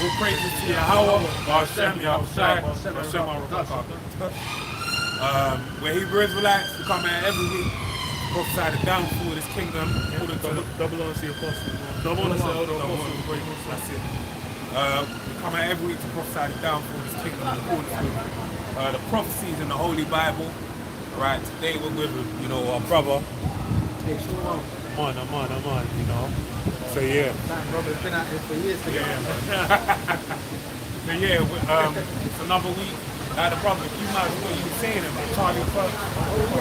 All praises to Yahweh, Hashem, Yahushai, Hashem, where Hebrew Israelites who come here every week, prophesy the downfall of this kingdom. Double on the apostles. Double on the apostles. That's it. We come here every week to prophesy the downfall of this kingdom according to the prophecies in the Holy Bible. Alright, today we're with, our brother. I'm on, So yeah. Brother's been at this for years together. So yeah, it's another week. The brother, you might as well you were saying about Charlie Kirk. Oh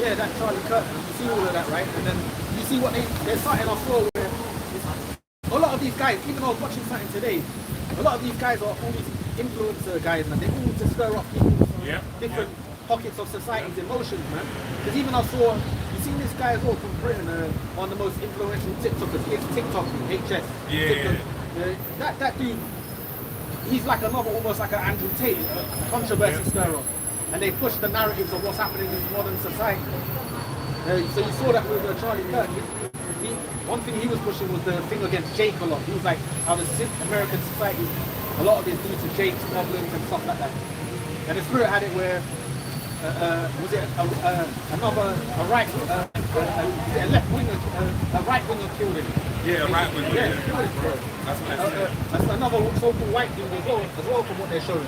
yeah, that Charlie Kirk. You see all of that, right? And then you see what they're starting off for where a lot of these guys, even though I was watching something today, a lot of these guys are all these influencer guys, man. They all to stir up people from different pockets of society's emotions, man. Because even I saw, you seen this guy as well from Britain, on the most influential TikTokers. He has TikTok, HS. Yeah. That dude, he's like another, almost like an Andrew Tate, a controversy stirrer. And they push the narratives of what's happening in modern society. So you saw that with Charlie Kirk. One thing he was pushing was the thing against Jake a lot. He was like, how the American society, a lot of it due to Jake's problems and stuff like that. And the Spirit had it where, was it a right winger killed him? Yeah, a right winger. Yeah. That's what I said. That's another so-called white dude as well from what they're showing.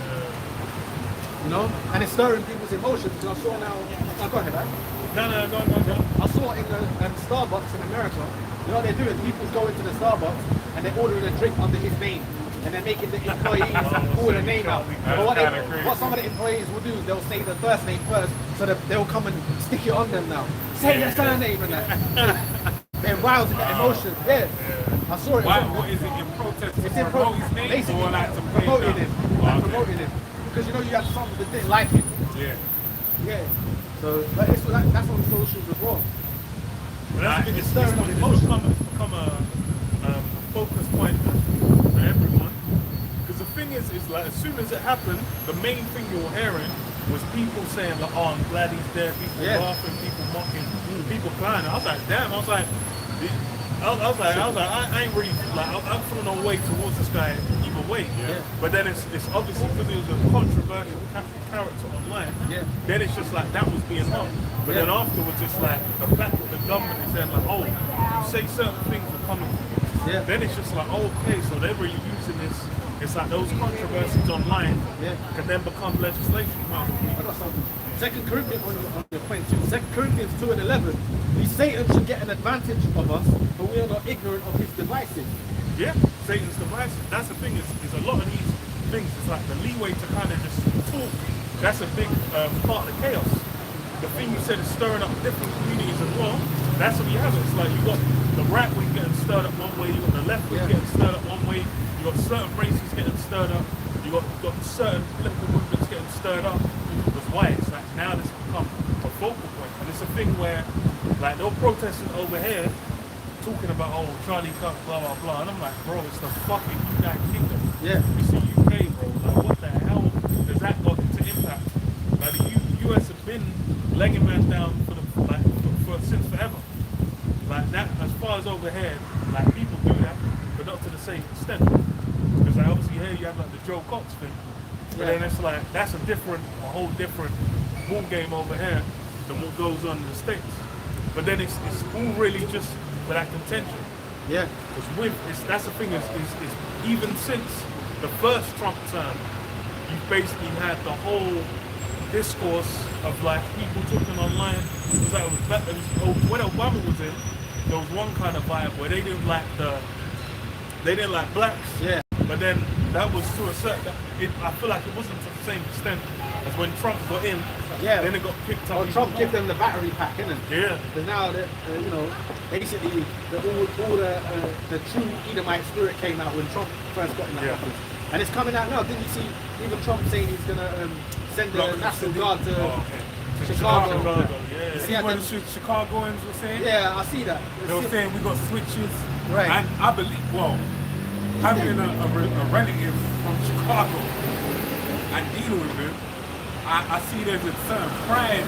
And it's stirring people's emotions. And I saw now, go ahead, right? No, go on. I saw in Starbucks in America, you know what they're doing? People go into the Starbucks and they're ordering a drink under his name. And they're making the employees call the name out. But what some of the employees will do is they'll say the first name first, so that they'll come and stick it on them now. Say their surname and that. They're wild in their emotions. Yeah. I saw it. What is it in protest? It's in promote his name basically or like to promoting him. Promoting him. Because you have some that didn't like him. Yeah. So that's on socials as well. It's stirring up emotions. Become a focus point for everyone. Because the thing is like as soon as it happened, the main thing you were hearing was people saying like, oh, I'm glad he's dead, people laughing, people mocking, people crying. I was like, damn, I was like, I ain't really like I'm feeling no way towards this guy either way. But then it's obviously because he was a controversial character online. Then it's just like that was being on. But then afterwards it's like the fact that the government is saying like, oh, you say certain things are coming. Then it's just like, okay, so they're really using this. It's like those controversies online can then become legislation. I got something. 2 Corinthians on your point too. 2 Corinthians 2:11. Satan should get an advantage of us, but we are not ignorant of his devices. Yeah, Satan's devices. That's the thing. Is a lot of these things. It's like the leeway to kind of just talk. That's a big part of the chaos. The thing you said is stirring up different communities as well. That's what you have. It's like you got the right wing getting stirred up one way, you got the left wing getting stirred up one way, you got certain races getting stirred up, you got certain political movements getting stirred up. Because why? It's like now this become a focal point. And it's a thing where like they're protesting over here, talking about Charlie Kirk, blah blah blah. And I'm like, bro, it's the fucking United Kingdom. It's the UK, bro. Like what the hell does that got to impact? Like the US have been legging man down for since forever. Like that, as far as over here, like people do that, but not to the same extent. Because like obviously here you have like the Joe Cox thing, but then it's like that's a whole different ball game over here than what goes on in the States. But then it's all really just for that contention. Because that's the thing is even since the first Trump term, you've basically had the whole discourse of like people talking online. It was when Obama was in, there was one kind of vibe where they didn't like blacks. But then that was to a certain. I feel like it wasn't to the same extent as when Trump got in. Then it got picked up. Trump gave them the battery pack, innit? Because now basically all the true Edomite spirit came out when Trump first got in that office. And it's coming out now. Didn't you see even Trump saying he's gonna send the National Guard to Chicago? See what the Chicagoans were saying? I see that. They were saying we got switches. And I believe, having a relative from Chicago and dealing with him, I see there's a certain pride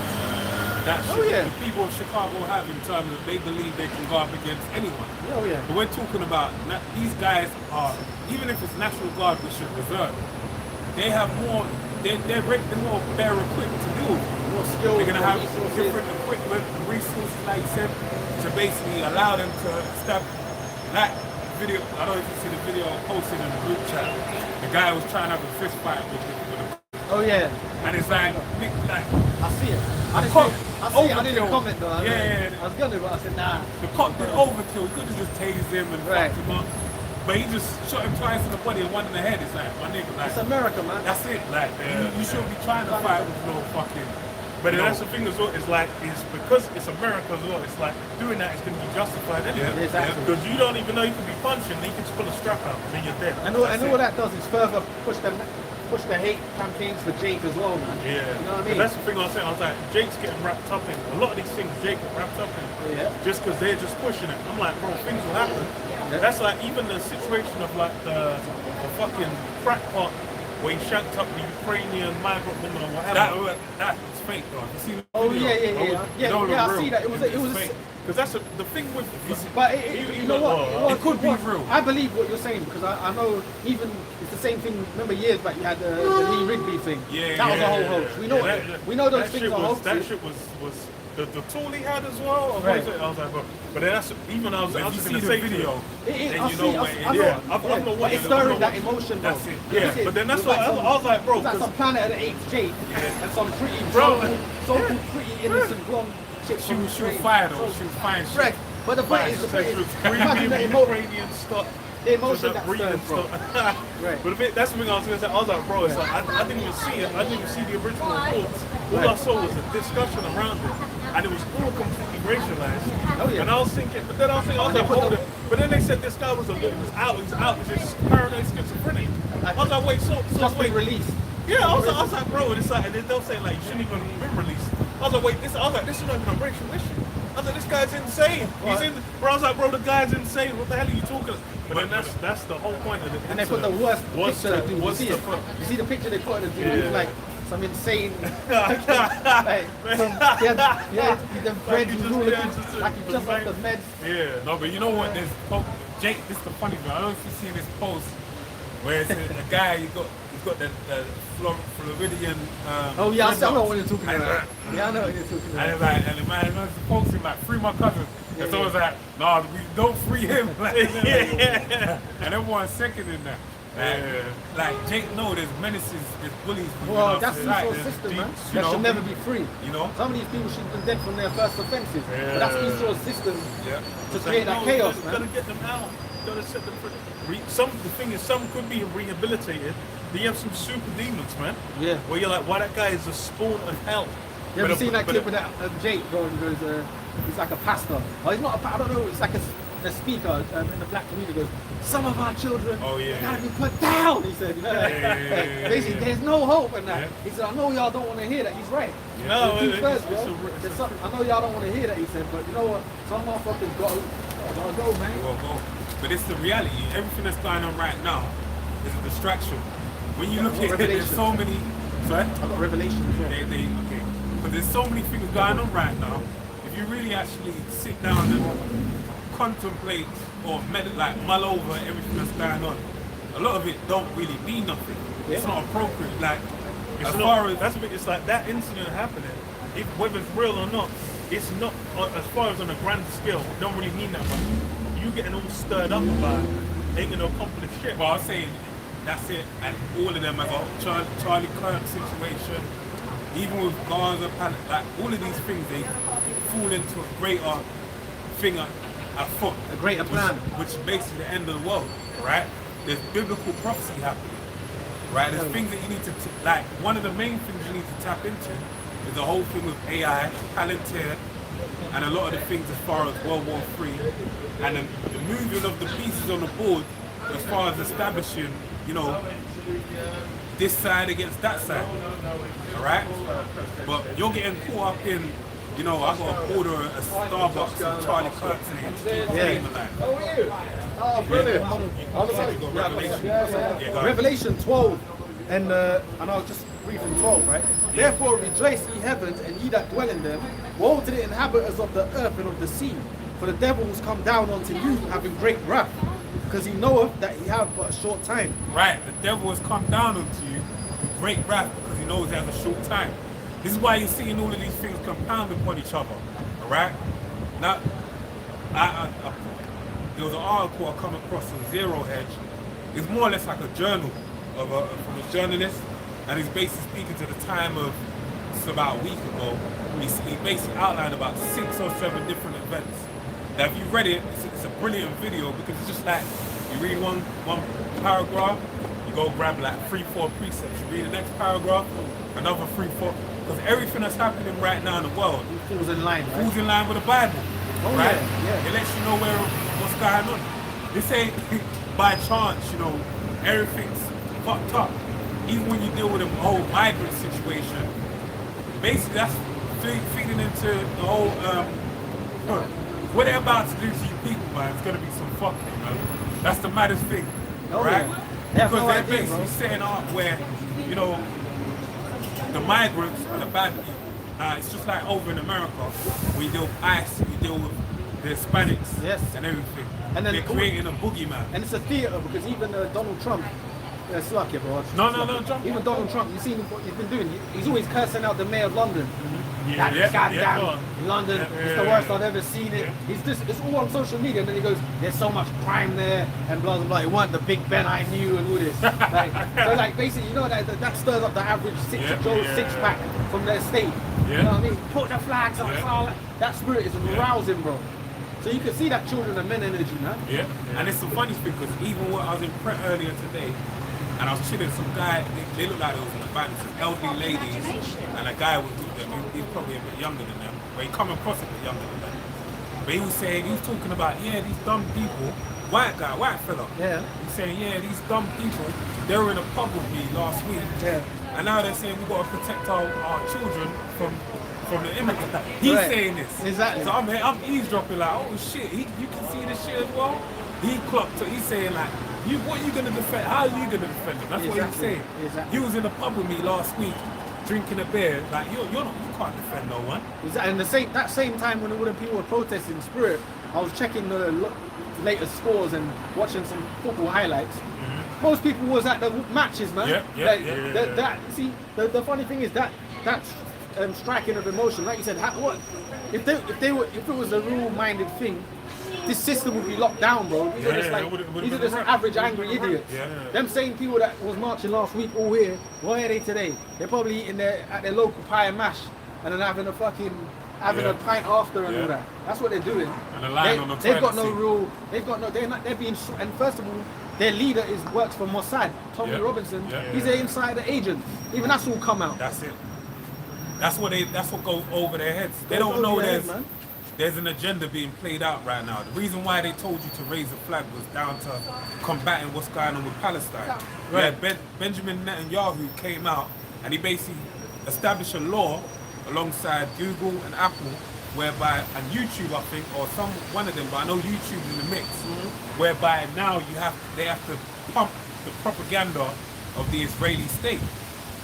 that the people of Chicago have in terms of they believe they can go up against anyone. But we're talking about these guys are even if it's National Guard, which is reserve, they have more. They're more better equipped to deal with it. More skills, They're gonna more have resources. different equipment, resources, like you said, to basically allow them to step. That video, I don't know if you see the video posted in the group chat. The guy was trying to have a fist fight with a, Oh yeah, and it's like, like I see it. I didn't cop see it. I see it. I didn't overkill. comment though. Yeah. I was gonna, but I said nah. the cop did overkill. He could have just tased him and Right. fucked him up, but he just shot him twice in the body and one in the head. It's like, my nigga, like It's America, man. that's it. Like you shouldn't be trying to fight with no fucking. But you know, that's the thing as well. It's like it's because it's America as well. It's like doing that is going to be justified anyway. Yeah, exactly. Because you don't even know you can be punching. They can just pull a strap out and then you're dead. And all that does is further push the hate campaigns for Jake as well, man. Yeah. You know what I But mean? that's the thing I was saying. I was like, Jake's getting wrapped up in a lot of these things. Jake get wrapped up in Yeah. just because they're just pushing it. I'm like, bro, things will happen. Yeah. That's like even the situation of like the fucking crack pot where he shanked up the Ukrainian migrant woman or whatever. that was fake though. You see the Oh video? yeah. I see that. It was. fake. Because that's the thing with. But you know what? It could be real. I believe what you're saying because I know even it's the same thing. Remember years back you had the Lee Rigby thing. Yeah, that was a yeah, whole yeah, hoax. We know those that things shit are was, hoaxes. That shit was the tool he had as well. Or Right. was it? I was like, but then that's even I was But if you just see gonna the say video, It is. then I you see. know what it I is. know. Yeah, I'm not But watching it's it, I'm stirring not that watching emotion, bro. That's it. Yeah, but then that's It's what like I was like, bro. It's like 'cause- some Planet of the Apes Jake and some pretty Bro, so-called pretty innocent blonde chick She from was Ukraine. fire though. So- She was fine. Correct. But the point Fine. is, She said she was imagine the Premium emotion. Ukrainian stock. The emotion So that's breeding stirred, bro. stock. Right. But that's the thing I was gonna say. I was like, bro, it's like I didn't even see it. I didn't even see the original reports. All I saw was a discussion around it, and it was all completely racialized. Oh, yeah. And I was thinking, but then I was thinking, I was like, hold it. But then they said this guy was out, he's just paranoid schizophrenic. I was like, wait, so Just wait. been released. Yeah, I was like, bro, it's like, and then they'll say like you shouldn't even been released. I was like, wait, this is not even a racial issue. I was like, this guy's insane. What? Bro, I was like, bro, the guy's insane. What the hell are you talking? But then that's the whole point of it. And they put the worst picture of the dude. You What's see the it? You see the picture they put of the dude? Yeah. He's like some insane picture. Like, the bread he he's just- all yeah, looking just- like he's just off the meds. Yeah. No, but you know what? There's Jake. This is the funny thing. I don't know if you've seen this post where it's a guy. He's got the Floridian. Oh yeah, I know what you're talking and, about. Yeah, I know what you're talking And about. it's like, and the man's posting like, free my cousin. Yeah, And so it's like, no, we don't free him. Like, and everyone's seconding that. Like Jake, no, there's menaces, there's bullies. within Well, our that's the society, sort of there's system, things, man. you That know? should never be free. You know? Some of these people should have been dead from their first offences. But that's the sort of system Yeah. to create that chaos, Gotta man. get them out. Gotta set them free. The thing is, some could be rehabilitated. But you have some super demons, man. Yeah. Where you're like, why that guy is a spawn of hell. You ever seen that but- clip of that Jake going, goes, he's like a pastor. Oh, he's not I don't know, it's like a speaker in the black community goes, some of our children gotta be put down, he said. You know, basically, there's no hope in that. Yeah. He said, I know y'all don't want to hear that. He's right. No, Do it's first, a- bro. I know y'all don't want to hear that, he said, but you know what? Some motherfuckers gotta go, man. Go. But it's the reality. Everything that's going on right now is a distraction. When you look at it, there's so many. Sorry? I got revelation as well. Okay. But there's so many things going on right now. If you really actually sit down and contemplate or mull over everything that's going on, a lot of it don't really mean nothing. It's not appropriate. Like It's that's what it's like that incident happening, whether it's real or not, it's not as far as on a grand scale, it don't really mean that much. You getting all stirred up about it, ain't gonna accomplish shit. Well, I was saying that's it, and all of them have got Charlie Kirk situation, even with Gaza, like all of these things, they fall into a greater thing afoot. A greater plan. Which is basically the end of the world, right? There's biblical prophecy happening, right? There's things that you need to, like, one of the main things you need to tap into is the whole thing with AI, Palantir, and a lot of the things as far as World War III, and the moving of the pieces on the board as far as establishing, you know, this side against that side, all right? But you're getting caught up in, you know, I got to order a Starbucks and Charlie Kirk's name. Oh, brilliant. Revelation 12, and I'll just read from 12, right? Therefore rejoice, ye heavens, and ye that dwell in them. Woe to the inhabitants of the earth and of the sea, for the devil has come down unto you, having great wrath, because he knoweth that he have but a short time. Right, the devil has come down onto you with great wrath because he knows he has a short time. This is why you're seeing all of these things compound upon each other. Alright? Now, there was an article I come across on Zero Hedge. It's more or less like a journal from a journalist, and he's basically speaking to the time of, it's about a week ago. He basically outlined about 6 or 7 different events. Now, if you read it, it's a brilliant video because it's just like you read one paragraph, you go grab like 3-4 precepts. You read the next paragraph, another 3-4. Because everything that's happening right now in the world falls in line, right? Falls in line with the Bible. Oh, right? Yeah. It lets you know what's going on. This ain't by chance, you know, everything's fucked up. Even when you deal with a whole migrant situation, basically that's feeding into the whole what they're about to do to you people, man. It's gonna be some fucking, man. That's the maddest thing, right? Yeah. Because they're basically setting up where, you know, the migrants are the bad people. It's just like over in America, we deal with ICE, we deal with the Hispanics, yes, and everything. And then they're creating a boogeyman. And it's a theater because even Donald Trump, it's lucky, bro. No, Trump. Even Donald Trump, you've seen what he's been doing. He's always cursing out the mayor of London. London, it's the worst I've ever seen it. It's all on social media, and then he goes, "There's so much crime there," and blah blah blah. It wasn't the Big Ben I knew, and all this. So like basically, you know that stirs up the average six-pack from their state. You know what I mean? Put the flags up. That spirit is rousing, bro. So you can see that children are men energy, man. Yeah. And it's the funniest thing because even when I was in prep earlier today, and I was chilling with some guy, they looked like it was in a band, some elderly ladies, and a guy was with them, he's probably a bit younger than them, but he come across a bit younger than them. But he was saying, he was talking about, these dumb people, white fella. Yeah. He's saying, these dumb people, they were in a pub with me last week. Yeah. And now they're saying we've got to protect our children from the immigrants. He's saying this. Exactly. So I'm eavesdropping like, oh shit, you can see this shit as well. He clocked it. He's saying like, what are you gonna defend? How are you gonna defend them? That's what he's saying. Exactly. He was in a pub with me last week, drinking a beer. Like you can't defend no one. Exactly. And that same time when all the people were protesting in Spirit, I was checking the latest scores and watching some football highlights. Mm-hmm. Most people was at the matches, man. See, the funny thing is that's striking of emotion. Like you said, if it was a rule-minded thing, this system would be locked down, bro. These are just average angry idiots. Them same people that was marching last week all here, where are they today? They're probably eating at their local pie and mash and then having a pint after and all that. That's what they're doing. And a line on the they've got no rule. They're being, and first of all, their leader works for Mossad, Tommy Robinson. He's an insider agent. Even that's all come out. That's it. That's what goes over their heads. They don't know there's an agenda being played out right now. The reason why they told you to raise the flag was down to combating what's going on with Palestine. Right. Benjamin Netanyahu came out and he basically established a law alongside Google and Apple, whereby, and YouTube I think, or one of them, but I know YouTube's in the mix, whereby now they have to pump the propaganda of the Israeli state.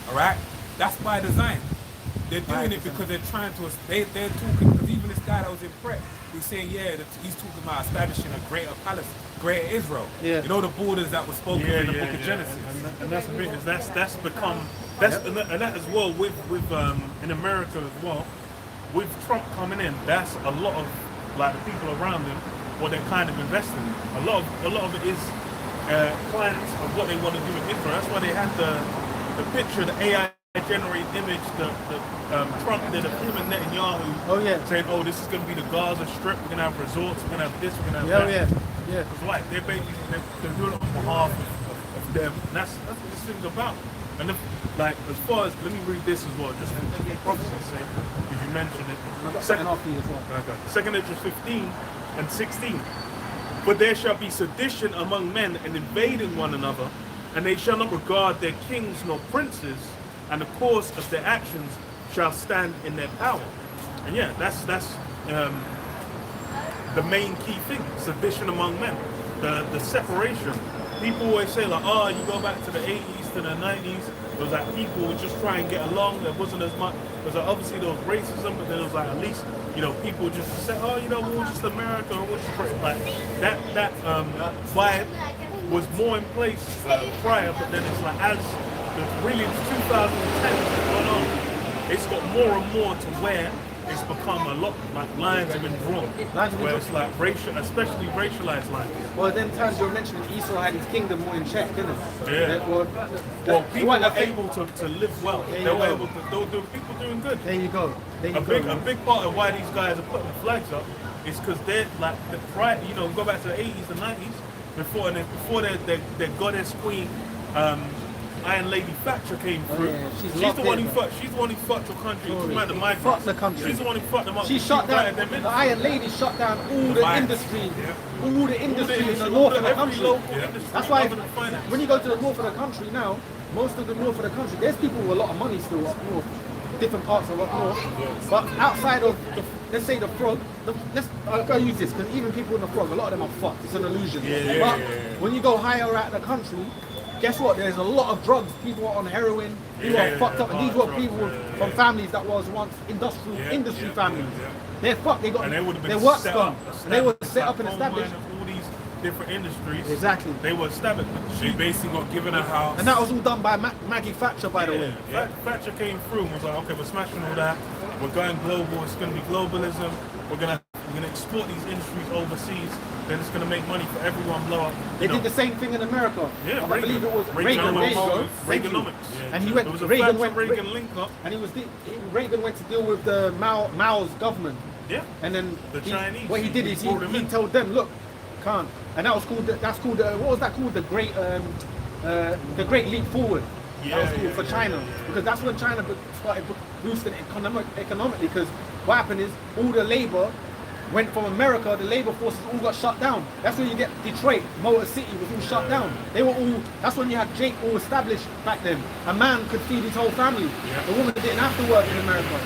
Alright? That's by design. They're doing it because they're trying to, they're talking, because even this guy that was in prep, he's saying, he's talking about establishing a greater Palestine, greater Israel. Yeah. You know the borders that were spoken in the book of Genesis. And that's become, and that as well with in America as well, with Trump coming in, that's a lot of like the people around him, what they're kind of investing in. A lot of it is clients of what they want to do in Israel. That's why they had the picture, the AI generated image, the Trump did of him and Netanyahu saying, this is going to be the Gaza Strip, we're going to have resorts, we're going to have this, we're going to have that. Because like, they're doing it on behalf of them. And that's what this thing's about. And like, as far as, let me read this as well, just for prophecy's sake, because you mentioned it. Second Ezra 15 and 16. But there shall be sedition among men and invading one another, and they shall not regard their kings nor princes, and the cause of their actions shall stand in their power. And that's the main key thing, sedition among men, the separation people always say like, oh, you go back to the 80s to the 90s, it was like people would just try and get along. There wasn't as much. It was like, obviously there was racism, but then it was like at least people just say, oh, we're just America, or we're just Britain. Like that vibe was more in place prior, but then it's like as really 2010 going on, it's got more and more to where it's become a lot like lines have been drawn. Where it's like racial, especially racialized lines. Well, then times you're mentioning Esau had his kingdom more in check, didn't it? Yeah. Well, people were able to live well. They were able to. There were people doing good. There you go. A big part of why these guys are putting flags up is because they're like the pride. Go back to the 80s and 90s before their goddess queen. Iron Lady Thatcher came through. Yeah, she's the one who fucked your country. Fucked the country. She's the one who fucked them up. She shut down. The Iron Lady shut down all the industry, all the industry in the north of the country. That's why when you go to the north of the country now, most of the north of the country, there's people with a lot of money still up north, different parts of up north. But outside of, let's say the frog, I'll go use this because even people in the frog, a lot of them are fucked. It's an illusion. But when you go higher out the country, guess what? There's a lot of drugs. People are on heroin. People are fucked up, and these were people from families that was once industry families. They're fucked. They got their work's gone, and they were set up and established. All these different industries. Exactly. They were established. She basically got given a house, and that was all done by Maggie Thatcher, by the way. Thatcher came through and was like, okay, we're smashing all that. We're going global. It's going to be globalism. We're gonna export these industries overseas. Then it's going to make money for everyone. Blow up. They did the same thing in America. Yeah, I believe it was Reagan. There you go. Reaganomics. And he went. It was a Reagan link up. And Reagan went to deal with the Mao's government. Yeah. And then the Chinese. What he did is he told them, look, can't. And that was called. That's called. What was that called? The Great Leap Forward. That was called for China, because that's when China started boosting economically. Because what happened is all the labor went from America, the labor forces all got shut down. That's when you get Detroit, Motor City was all shut down. They were all, that's when you had Jake all established back then. A man could feed his whole family. The woman didn't have to work in America.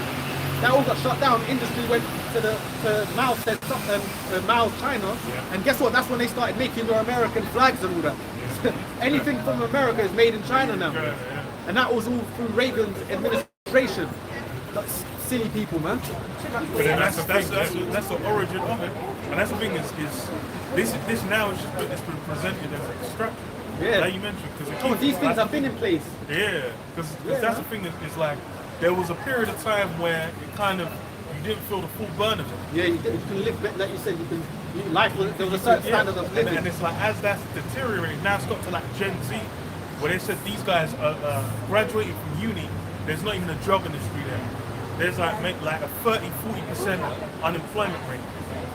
That all got shut down. Industry went to Mao's China. And guess what? That's when they started making their American flags and all that. Anything from America is made in China now. And that was all through Reagan's administration. That's silly people, man. But then that's the origin of it. And that's the thing is this now is just it's been presented as extraction. Yeah. Like you mentioned. These things have been in place. Yeah. Because that's the thing is like, there was a period of time where it kind of, you didn't feel the full burn of it. Yeah, you can live, like you said, there was a certain standard of living. And it's like, as that's deteriorating, now it's got to like Gen Z, where they said these guys are graduating from uni, there's not even a job industry there. There's like a 30-40% unemployment rate.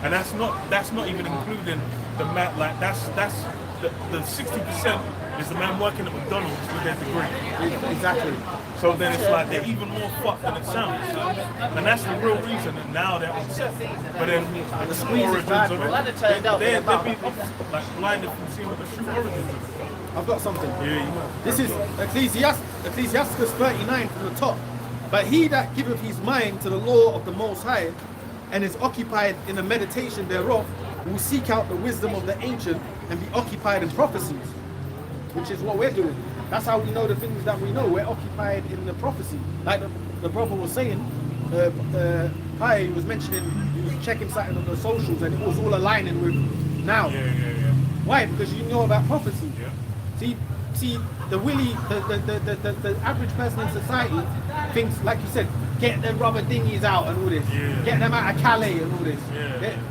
And that's not even including the that's the 60% is the man working at McDonald's with their degree. Exactly. So then it's like they're even more fucked than it sounds. And that's the real reason, and now they're upset. But then the squeeze is bad, bro. they're being like blinded from seeing what the true origins of it. I've got something. Yeah. This is Ecclesiasticus 39 from the top. But he that giveth his mind to the law of the Most High, and is occupied in the meditation thereof, will seek out the wisdom of the ancient and be occupied in prophecies, which is what we're doing. That's how we know the things that we know. We're occupied in the prophecy. Like the brother was saying, Pai was mentioning, he was checking something on the socials, and it was all aligning with now. Yeah. Why? Because you know about prophecy. Yeah. See, the average person in society thinks, like you said, get them rubber dinghies out and all this. Get them out of Calais and all this.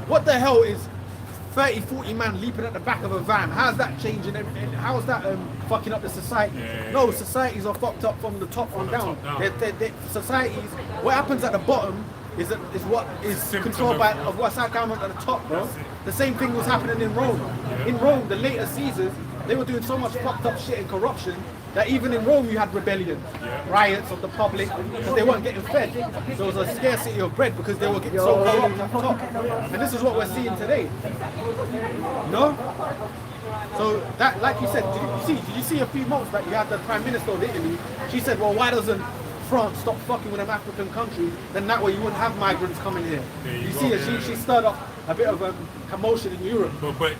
What the hell is 30, 40 man leaping at the back of a van? How's that changing everything? How's that fucking up the society? No, societies are fucked up from the top on down. Societies, what happens at the bottom is what is controlled by of what's down at the top, bro. The same thing was happening in Rome. In Rome, the later Caesars, they were doing so much fucked up shit and corruption that even in Rome you had rebellion, riots of the public, because they weren't getting fed. There was a scarcity of bread because they were getting so corrupt at the top. And this is what we're seeing today. No? So that, like you said, did you see a few months that you had the Prime Minister of Italy? She said, well, why doesn't France stop fucking with them African countries? Then that way you wouldn't have migrants coming here. You see, she stirred up a bit of a commotion in Europe. But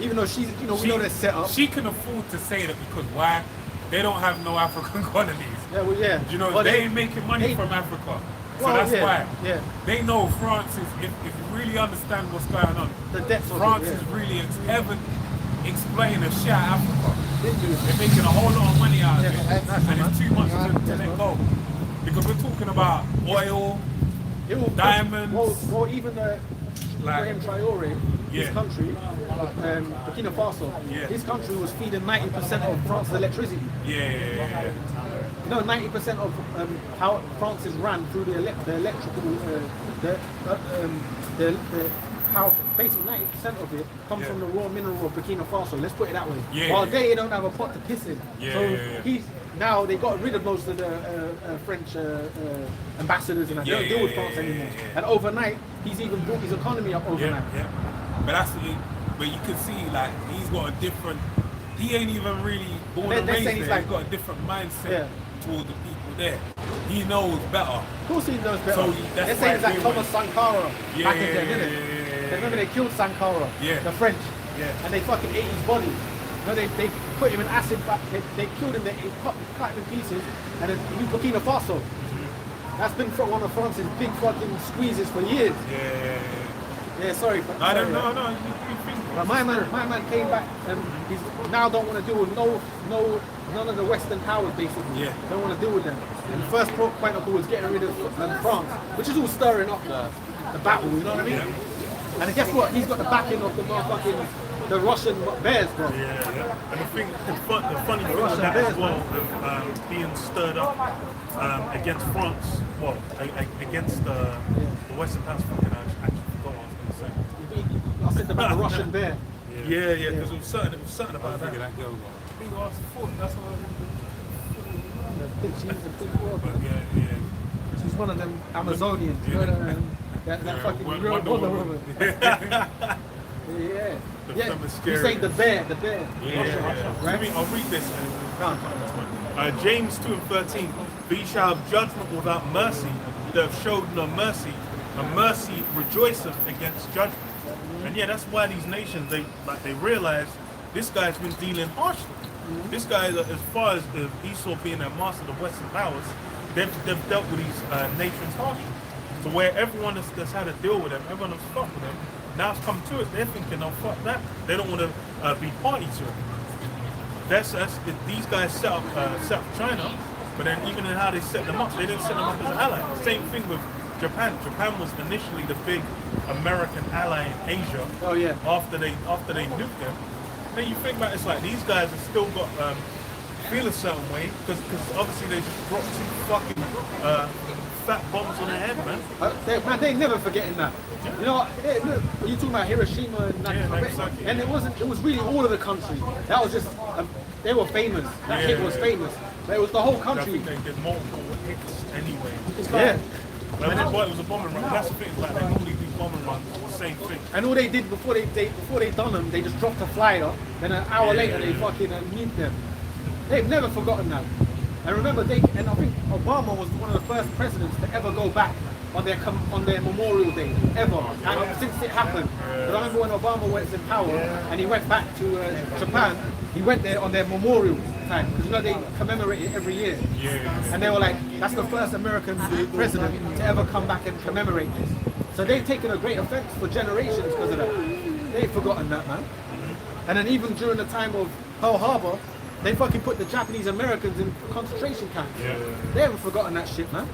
Even though she's, you know, we know they're set up. She can afford to say that because why? They don't have no African colonies. Yeah, well, yeah. You know, well, they ain't making money from Africa. So that's why. Yeah. They know France is, if you really understand what's going on, The depths of France it, is really exploiting the shit out of Africa. They're making a whole lot of money out of it. And it's too much to let go. Because we're talking about oil, diamonds. Well, even Ibrahim Traore, his country, Burkina Faso, his country was feeding 90% of France's electricity. Yeah. You know, 90% of how France is ran through the electrical, how basically 90% of it comes from the raw mineral of Burkina Faso. Let's put it that way. While they don't have a pot to piss in. Now they got rid of most of the French ambassadors and they don't deal with France anymore. And overnight, he's even brought his economy up overnight. But you can see, like, he's got a different. He ain't even really born and raised there. He's got a different mindset toward the people there. He knows better. Of course he knows better. So they're saying it's like Thomas Sankara back in there, didn't it? Remember they killed Sankara, the French, and they fucking ate his body. No, they put him in acid, they killed him, they cut him in pieces, and then Burkina Faso. That's been one of France's big fucking squeezes for years. Yeah, sorry. I don't know. But my man came back and he's now don't want to deal with none of the Western powers basically. Don't want to deal with them. And the first point of call was getting rid of France, which is all stirring up the battle. You know what I mean? And guess what? He's got the backing of the motherfucking the Russian bears, bro. And the funny thing with that as well, of being stirred up against France, against the Western powers. Actually forgot what I was going to say. I said about the Russian bear. Because it was certain about that. That girl That's what She's a big girl. She's one of them Amazonians. You know, that fucking real Wonder Woman. You say the bear. Right? I'll read this. James 2:13. But ye shall have judgment without mercy. They have showed no mercy. And mercy rejoiceth against judgment. And that's why these nations they realize this guy's been dealing harshly. This guy, as far as Esau being a master of the Western powers, they've dealt with these nations harshly. So where everyone that's had to deal with them, everyone has fucked with them, now it's come to it, they're thinking, oh fuck that. They don't want to be party to it. These guys set up China, but then even in how they set them up, they didn't set them up as an ally. Same thing with Japan. Japan was initially the big American ally in Asia. After they nuked them. Then you think about it, it's like these guys have still got feel a certain way because obviously they just dropped 2 fucking fat bombs on their head, man. They never forgetting that. You know, look, you talking about Hiroshima and Nagasaki, and it was really all of the country. That was just they were famous. That hit was famous, but it was the whole country. I think they did multiple hits anyway. It was a bombing run. That's the thing, like they normally do bombing runs, the same thing. And all they did before they done them, they just dropped a flyer. Then an hour later, they fucking nuked them. They've never forgotten that. And remember, I think Obama was one of the first presidents to ever go back on their Memorial Day ever. And since it happened, because I remember when Obama was in power and he went back to Japan, he went there on their memorial time because you know they commemorate it every year. And they were like, that's the first American president to ever come back and commemorate this. So they've taken a great offense for generations because of that. They ain't forgotten that, man. And then even during the time of Pearl Harbor, they fucking put the Japanese Americans in concentration camps. They haven't forgotten that shit, man.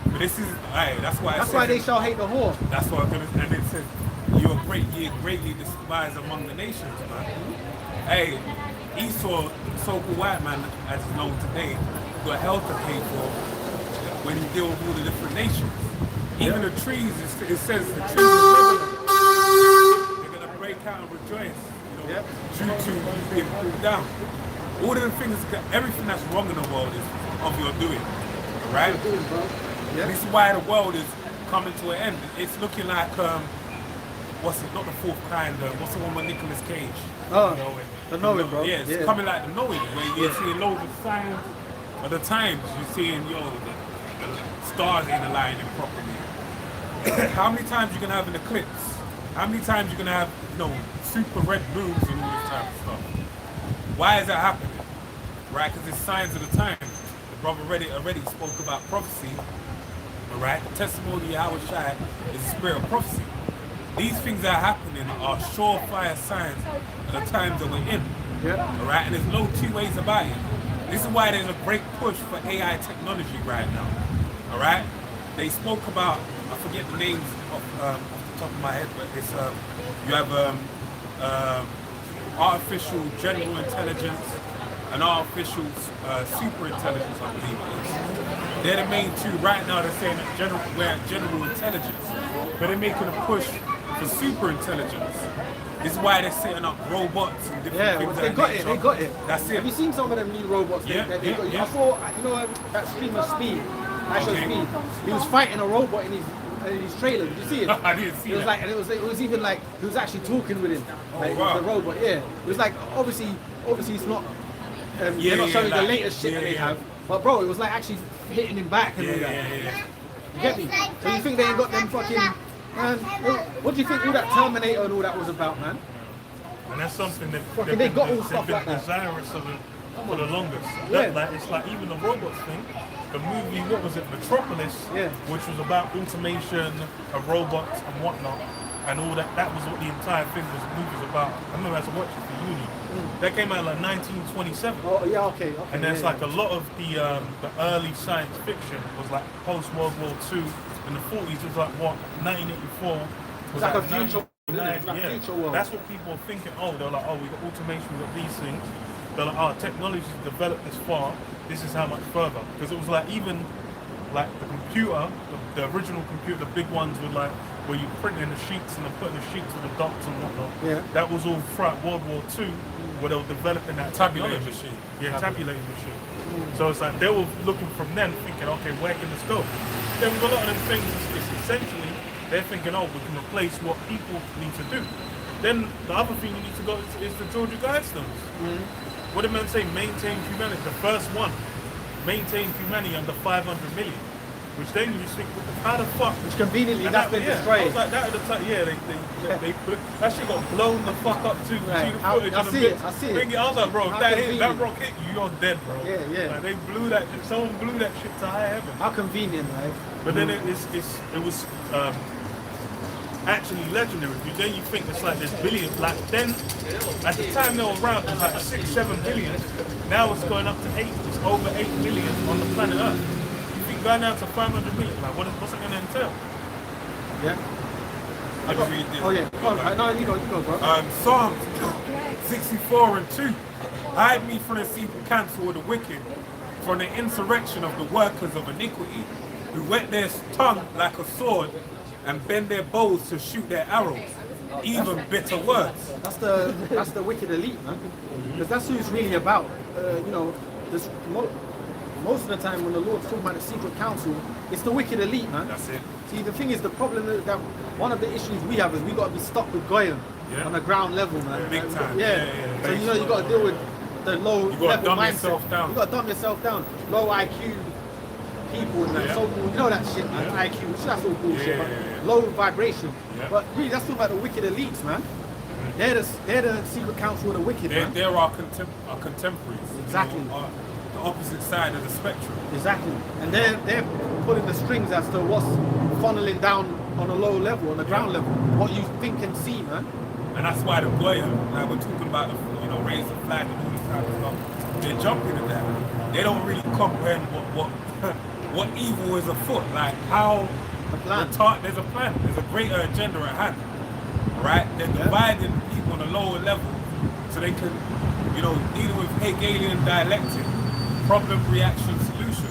But this is, that's why they shall hate the whore. That's what I'm gonna, and it says, you are greatly despised among the nations, man. Hey, Esau, so-called white man, as is known today, got hell to pay for when he deal with all the different nations. Even the trees, it says the trees are they're gonna break out and rejoice, due to being pulled down. All of the things, everything that's wrong in the world is of your doing, right? And this is why the world is coming to an end. It's looking like, what's it, not the fourth kind, what's the one with Nicolas Cage? The Knowing, bro. Yeah, it's coming like the Knowing, where you're seeing loads of signs of the times. You're seeing, the stars ain't aligning properly. How many times you can have an eclipse How many times you're gonna have, super red moons and all this type of stuff? Why is that happening? Right? Because it's signs of the times. The brother already spoke about prophecy. All right? The testimony of Yahweh Shai is the spirit of prophecy. These things that are happening are surefire signs of the times that we're in. Yeah. All right? And there's no two ways about it. This is why there's a great push for AI technology right now. All right? They spoke about, I forget the names off the top of my head, but it's you have artificial general intelligence and artificial super intelligence, I believe it is. They're the main two right now. They're saying that we're at general intelligence, but they're making a push for super intelligence. This is why they're setting up robots and different things. They got it. That's it. Have you seen some of them new robots? Yeah. I saw, that streamer Speed. Speed. He was fighting a robot in his trailer. Did you see it? I didn't see that. And it was even like he was actually talking with him. Wow. The robot. Yeah. It was like obviously it's not. They're not showing the latest shit that they have. But bro, it was like actually hitting him back and all that. You get me? So you think they ain't got them fucking, man? What do you think all that Terminator and all that was about, man? And that's something that They got all stuff like that. desirous of it for the longest. Yeah. It's like even the robots thing. The movie, what was it, Metropolis, which was about automation of robots and whatnot, and all that. That was what the entire thing was. The movie was about. I remember I was watching it for uni. That came out like 1927. Oh yeah, okay. And there's like a lot of the early science fiction was like post World War II. In the 40s, it was like what 1984. It's like a future. Future world. That's what people are thinking. Oh, they're like, oh, we got automation, we got these things. They're like, oh, technology's developed this far. This is how much further. Because it was like even like the computer, the original computer, the big ones were like where you print in the sheets and they're putting the sheets with the dots and whatnot. Yeah. That was all throughout World War II where they were developing that Tabulating technology. machine. Yeah, tabulating machine. So it's like they were looking from then thinking, okay, where can this go? Then with a lot of them things, it's essentially they're thinking, oh, we can replace what people need to do. Then the other thing you need to go is the Georgia Guidestones. What did man say? Maintain humanity. The first one, maintain humanity under 500 million. Which then you just think, how the fuck? Which conveniently that's been I destroyed. was like that at the time. Yeah, they that shit got blown the fuck up too. Right. See the footage I on the see bit. it. I see it. I was like, bro, if How that convenient. rock hit you, you're dead, bro. Yeah. Like, they blew that. Someone blew that shit to high heaven. How convenient, right? But then it was actually legendary. Then you think it's like this billion. Like then, at the time they were around, it was like 6-7 billion. Now it's going up to 8. It's over 8 million on the planet Earth. You think going down to 500 million? Like what's it going to entail? Yeah. I just read this. Oh yeah. Go on. No, you go, bro. Psalms 64:2. Hide me from the secret counsel of the wicked, from the insurrection of the workers of iniquity, who whet their tongue like a sword and bend their bows to shoot their arrows, even bitter words. That's the wicked elite, man. Because that's who it's really about. This most of the time when the Lord's talking about the secret council, it's the wicked elite, man. That's it. See, the thing is, the problem is that one of the issues we have is we got to be stuck with Goyim on the ground level, man. Big time. Yeah. So you got to deal with the low You got to level dumb mindset. yourself down. You got to dumb yourself down. Low IQ people and that. Yeah. So you know that shit, man. IQ, that's all bullshit. Yeah. Low vibration. Yeah. But really, that's all about the wicked elites, man. They're the secret council of the wicked, man. They're our contemporaries. Exactly. The opposite side of the spectrum. Exactly. And they're pulling the strings as to what's funneling down on a low level, on the ground level. What you think and see, man. And that's why the Goyim, like we're talking about, raise the flag and all this type of stuff, they're jumping at that. They don't really comprehend what evil is afoot. Like how there's a plan, there's a greater agenda at hand. Right? They're dividing people on a lower level so they can, dealing with Hegelian dialectic, problem, reaction, solution.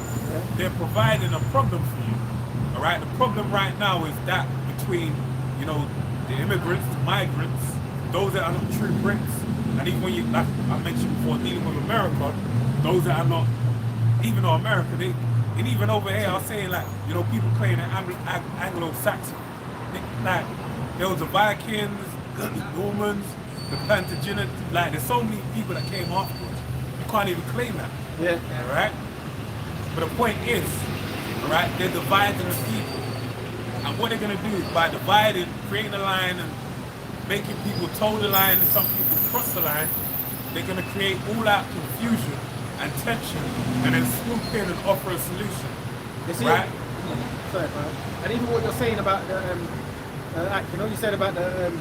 They're providing a problem for you. All right? The problem right now is that between, the immigrants, the migrants, those that are not true Brits, and even when like I mentioned before, dealing with America, those that are not, even though America, and even over here, I was saying like, people claim that Anglo-Saxon, like, there was the Vikings, the Normans, the Plantagenets, like there's so many people that came afterwards. You can't even claim that. Yeah. Alright? But the point is, alright, they're dividing the people. And what they're gonna do is by dividing, creating a line and making people toe the line and some people cross the line, they're going to create all out confusion and tension and then swoop in and offer a solution. You see, right? Sorry, man. And even what you're saying about the, you know, you said about the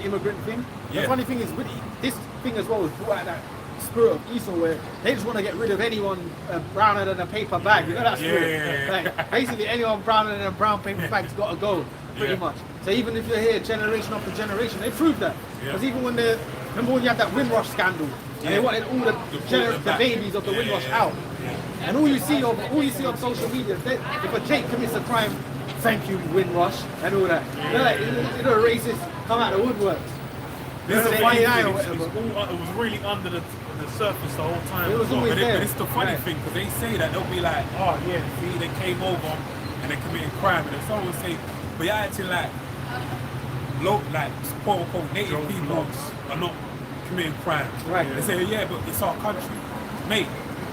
immigrant thing. Yeah. The funny thing is, with this thing as well is brought out that spirit of Esau, where they just want to get rid of anyone browner than a paper bag. You know that spirit? Yeah. Like, basically, anyone browner than a brown paper bag's got to go, pretty much. So even if you're here generation after generation, they proved that. Because even when remember when you had that Windrush scandal, and they wanted all the babies of the Windrush out. And all you see on social media, if a Jake commits a crime, thank you Windrush and all that. They're like, you know, racists come out of the woodworks. This is the funny thing. It was really under the surface the whole time. It was always But there. it's the funny thing, because they say that they'll be like, oh yeah, see, they came over and they committed crime, and then someone will say, but you're acting like quote unquote native people are not committing crime. Right. They say, yeah, but it's our country, mate.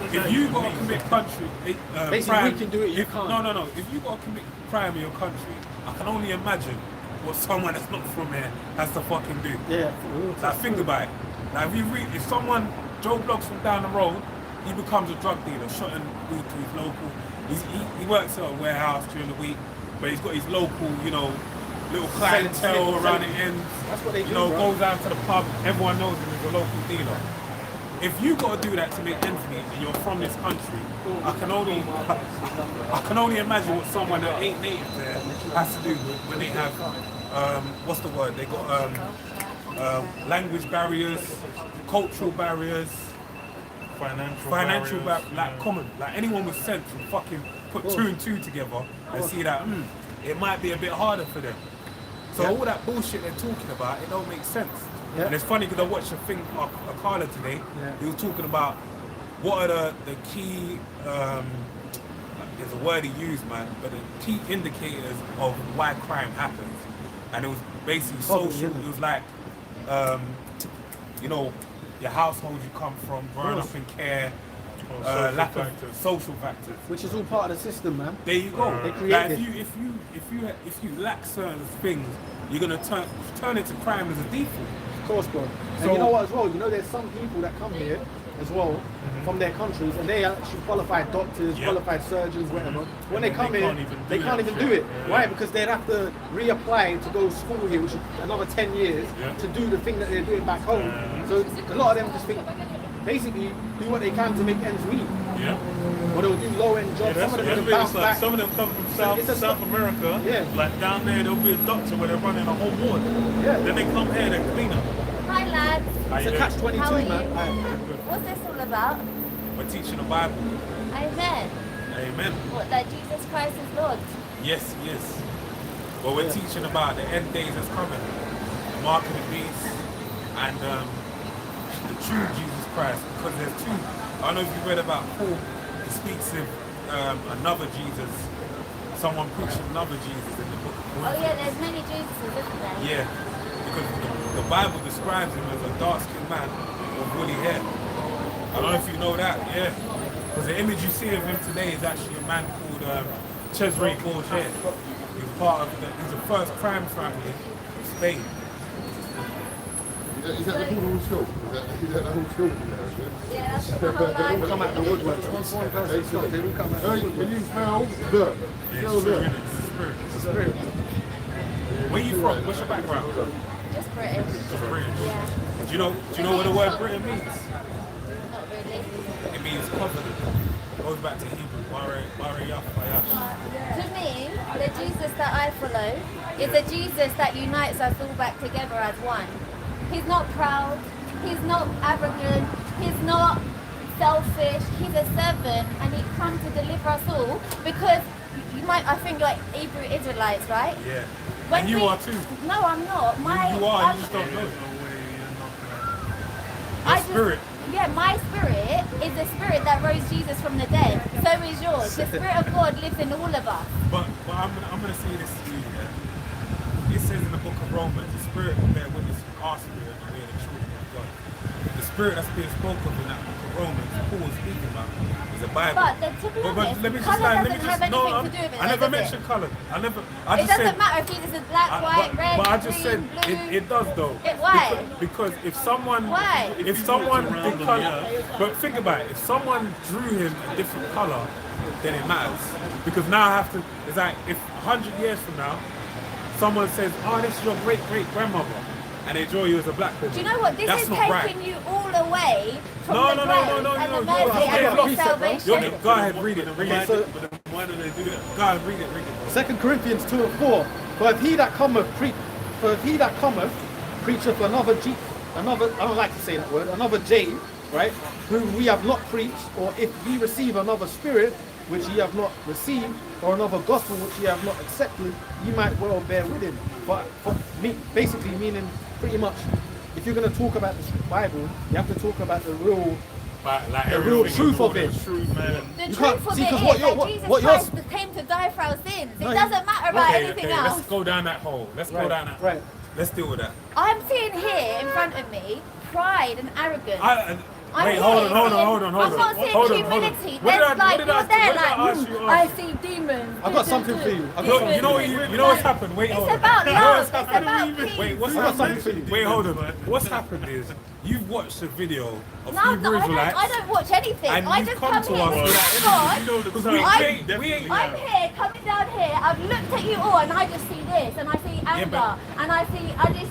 If you got to commit Basically, crime, we can do it, you can't. No. If you got to commit crime in your country, I can only imagine what someone that's not from here has to fucking do. Yeah. Like, think about it. Like, if someone, Joe Bloggs from down the road, he becomes a drug dealer, shotting weed to his local. He works at a warehouse during the week, but he's got his local, you know, little clientele around the ends. That's what they do, You know, bro. goes down to the pub, everyone knows him as a local dealer. If you got to do that to make ends meet and you're from this country, I can only imagine what someone that ain't native there has to do when they have, what's the word? They got language barriers, cultural barriers, financial barriers, like common. Like anyone with sense will fucking put two and two together and see that it might be a bit harder for them. So all that bullshit they're talking about, it don't make sense. Yeah. And it's funny because I watched a thing, Akala today, he was talking about what are the key, there's a word he used, man, but the key indicators of why crime happens. And it was basically social, it was like, you know, your household you come from, growing up in care, lack of social factors. Which is all part of the system, man. There you go. They Like created. if you lack certain things, you're gonna turn it to crime as a default. Of course, bro. And So- you know what as well? You know there's some people that come here as well from their countries and they are actually qualified doctors, qualified surgeons, whatever. When they come here, they can't even do it. Why? Because they'd have to reapply to go to school here, which is another 10 years, to do the thing that they're doing back home. So a lot of them just think, basically, do what they can to make ends meet. Yeah. Or they'll do low-end jobs. Some of them can bounce back. Some of them come from South America. Yeah. Like down there, there'll be a doctor where they're running a whole ward. Yeah. Then they come here, they're cleaner. Hi lads, It's a catch-22, How are you? man. what's this all about? We're teaching the Bible. Amen. Amen. What, that Jesus Christ is Lord? Yes. Well, we're teaching about the end days that's coming, the mark of the beast, and the true Jesus Christ. Because there's two. I don't know if you read about Paul. He speaks of another Jesus. Someone preaching another Jesus in the book of Oh yeah, there's many Jesuses, isn't there? Yeah, because the Bible describes him as a dark-skinned man with woolly hair. I don't know if you know that, yeah. Because the image you see of him today is actually a man called Cesare Borgia. He's the first crime family in Spain. Is that the whole school? Is that the whole school? Yeah, that's the whole They all life. come out the woodworks. One person stop, they all come out the Hey, woodworks. can you smell the? Smell the. It's a spirit. It's a spirit. Where you from? What's your background? Just British. Just British. Yeah, Do you know what the word Britain means? not really. It means covenant. It goes back to Hebrew. Mariah. To me, the Jesus that I follow is a Jesus that unites us all back together as one. He's not proud, he's not arrogant, he's not selfish, he's a servant and he comes to deliver us all because you might, I think like Hebrew Israelites, right? Yeah. When And you we- are too. No, I'm not. You are, you just don't know. I Your spirit. Yeah, my spirit is the spirit that rose Jesus from the dead. So is yours. The Spirit of God lives in all of us. But I'm gonna say this to you, yeah. It says in the book of Romans, the spirit will bear witness with our spirit and we are the children of God. The spirit that's being spoken of in that book of Romans, Paul is speaking about is the Bible. But then, to be honest, let me just colour let me doesn't just have no, anything to do with it, I never does it? mentioned colour. I It just doesn't said, matter if Jesus is black, white, red, but I just green, said blue. it does though. Why? Because if someone Why? if someone around did them, colour, yeah. but think about it, if someone drew him a different colour, then it matters. Because now I have to. It's like if 100 years from now, someone says, "Oh, this is your great grandmother," and they draw you as a black woman. Do you know what? This That's is not taking right. you all away from No, the no, no, grace no, no, and no, the no, mercy no, and no, the salvation. Go ahead, read it. So, Why do they do that? Go ahead, read it. 2 Corinthians 2:4. For if he that cometh preacheth another I don't like to say that word, another J, right? Whom we have not preached, or if ye receive another spirit which ye have not received, or another gospel which ye have not accepted, ye might well bear with him. But basically meaning pretty much, if you're going to talk about the Bible, you have to talk about the real truth of it. Truth, man. The You truth can't- of see, it 'cause is what you're- that Jesus what you're- Christ came to die for our sins. It No, doesn't matter about anything else. Let's go down that hole. Let's go Right, down that. right. Let's deal with that. I'm seeing here in front of me pride and arrogance. I'm Wait, here hold on. seeing- I'm not seeing Hold on. humility. What did There's like, I you're there like, ask you? I see demons. I've got something for you. I've got You something know, for you. you know what's happened? Wait, It's hold on. about You know love. what's It's happened? about peace. Wait, what's I've got something for happened? you. Wait, hold on. What's happened is you've watched a video of No, Hebrew Israelites. I don't watch anything. And I you've just come come to here us with with God. You know the Because term. we ain't. I'm here, coming down here, I've looked at you all and I just see this, and I see anger, but- and I just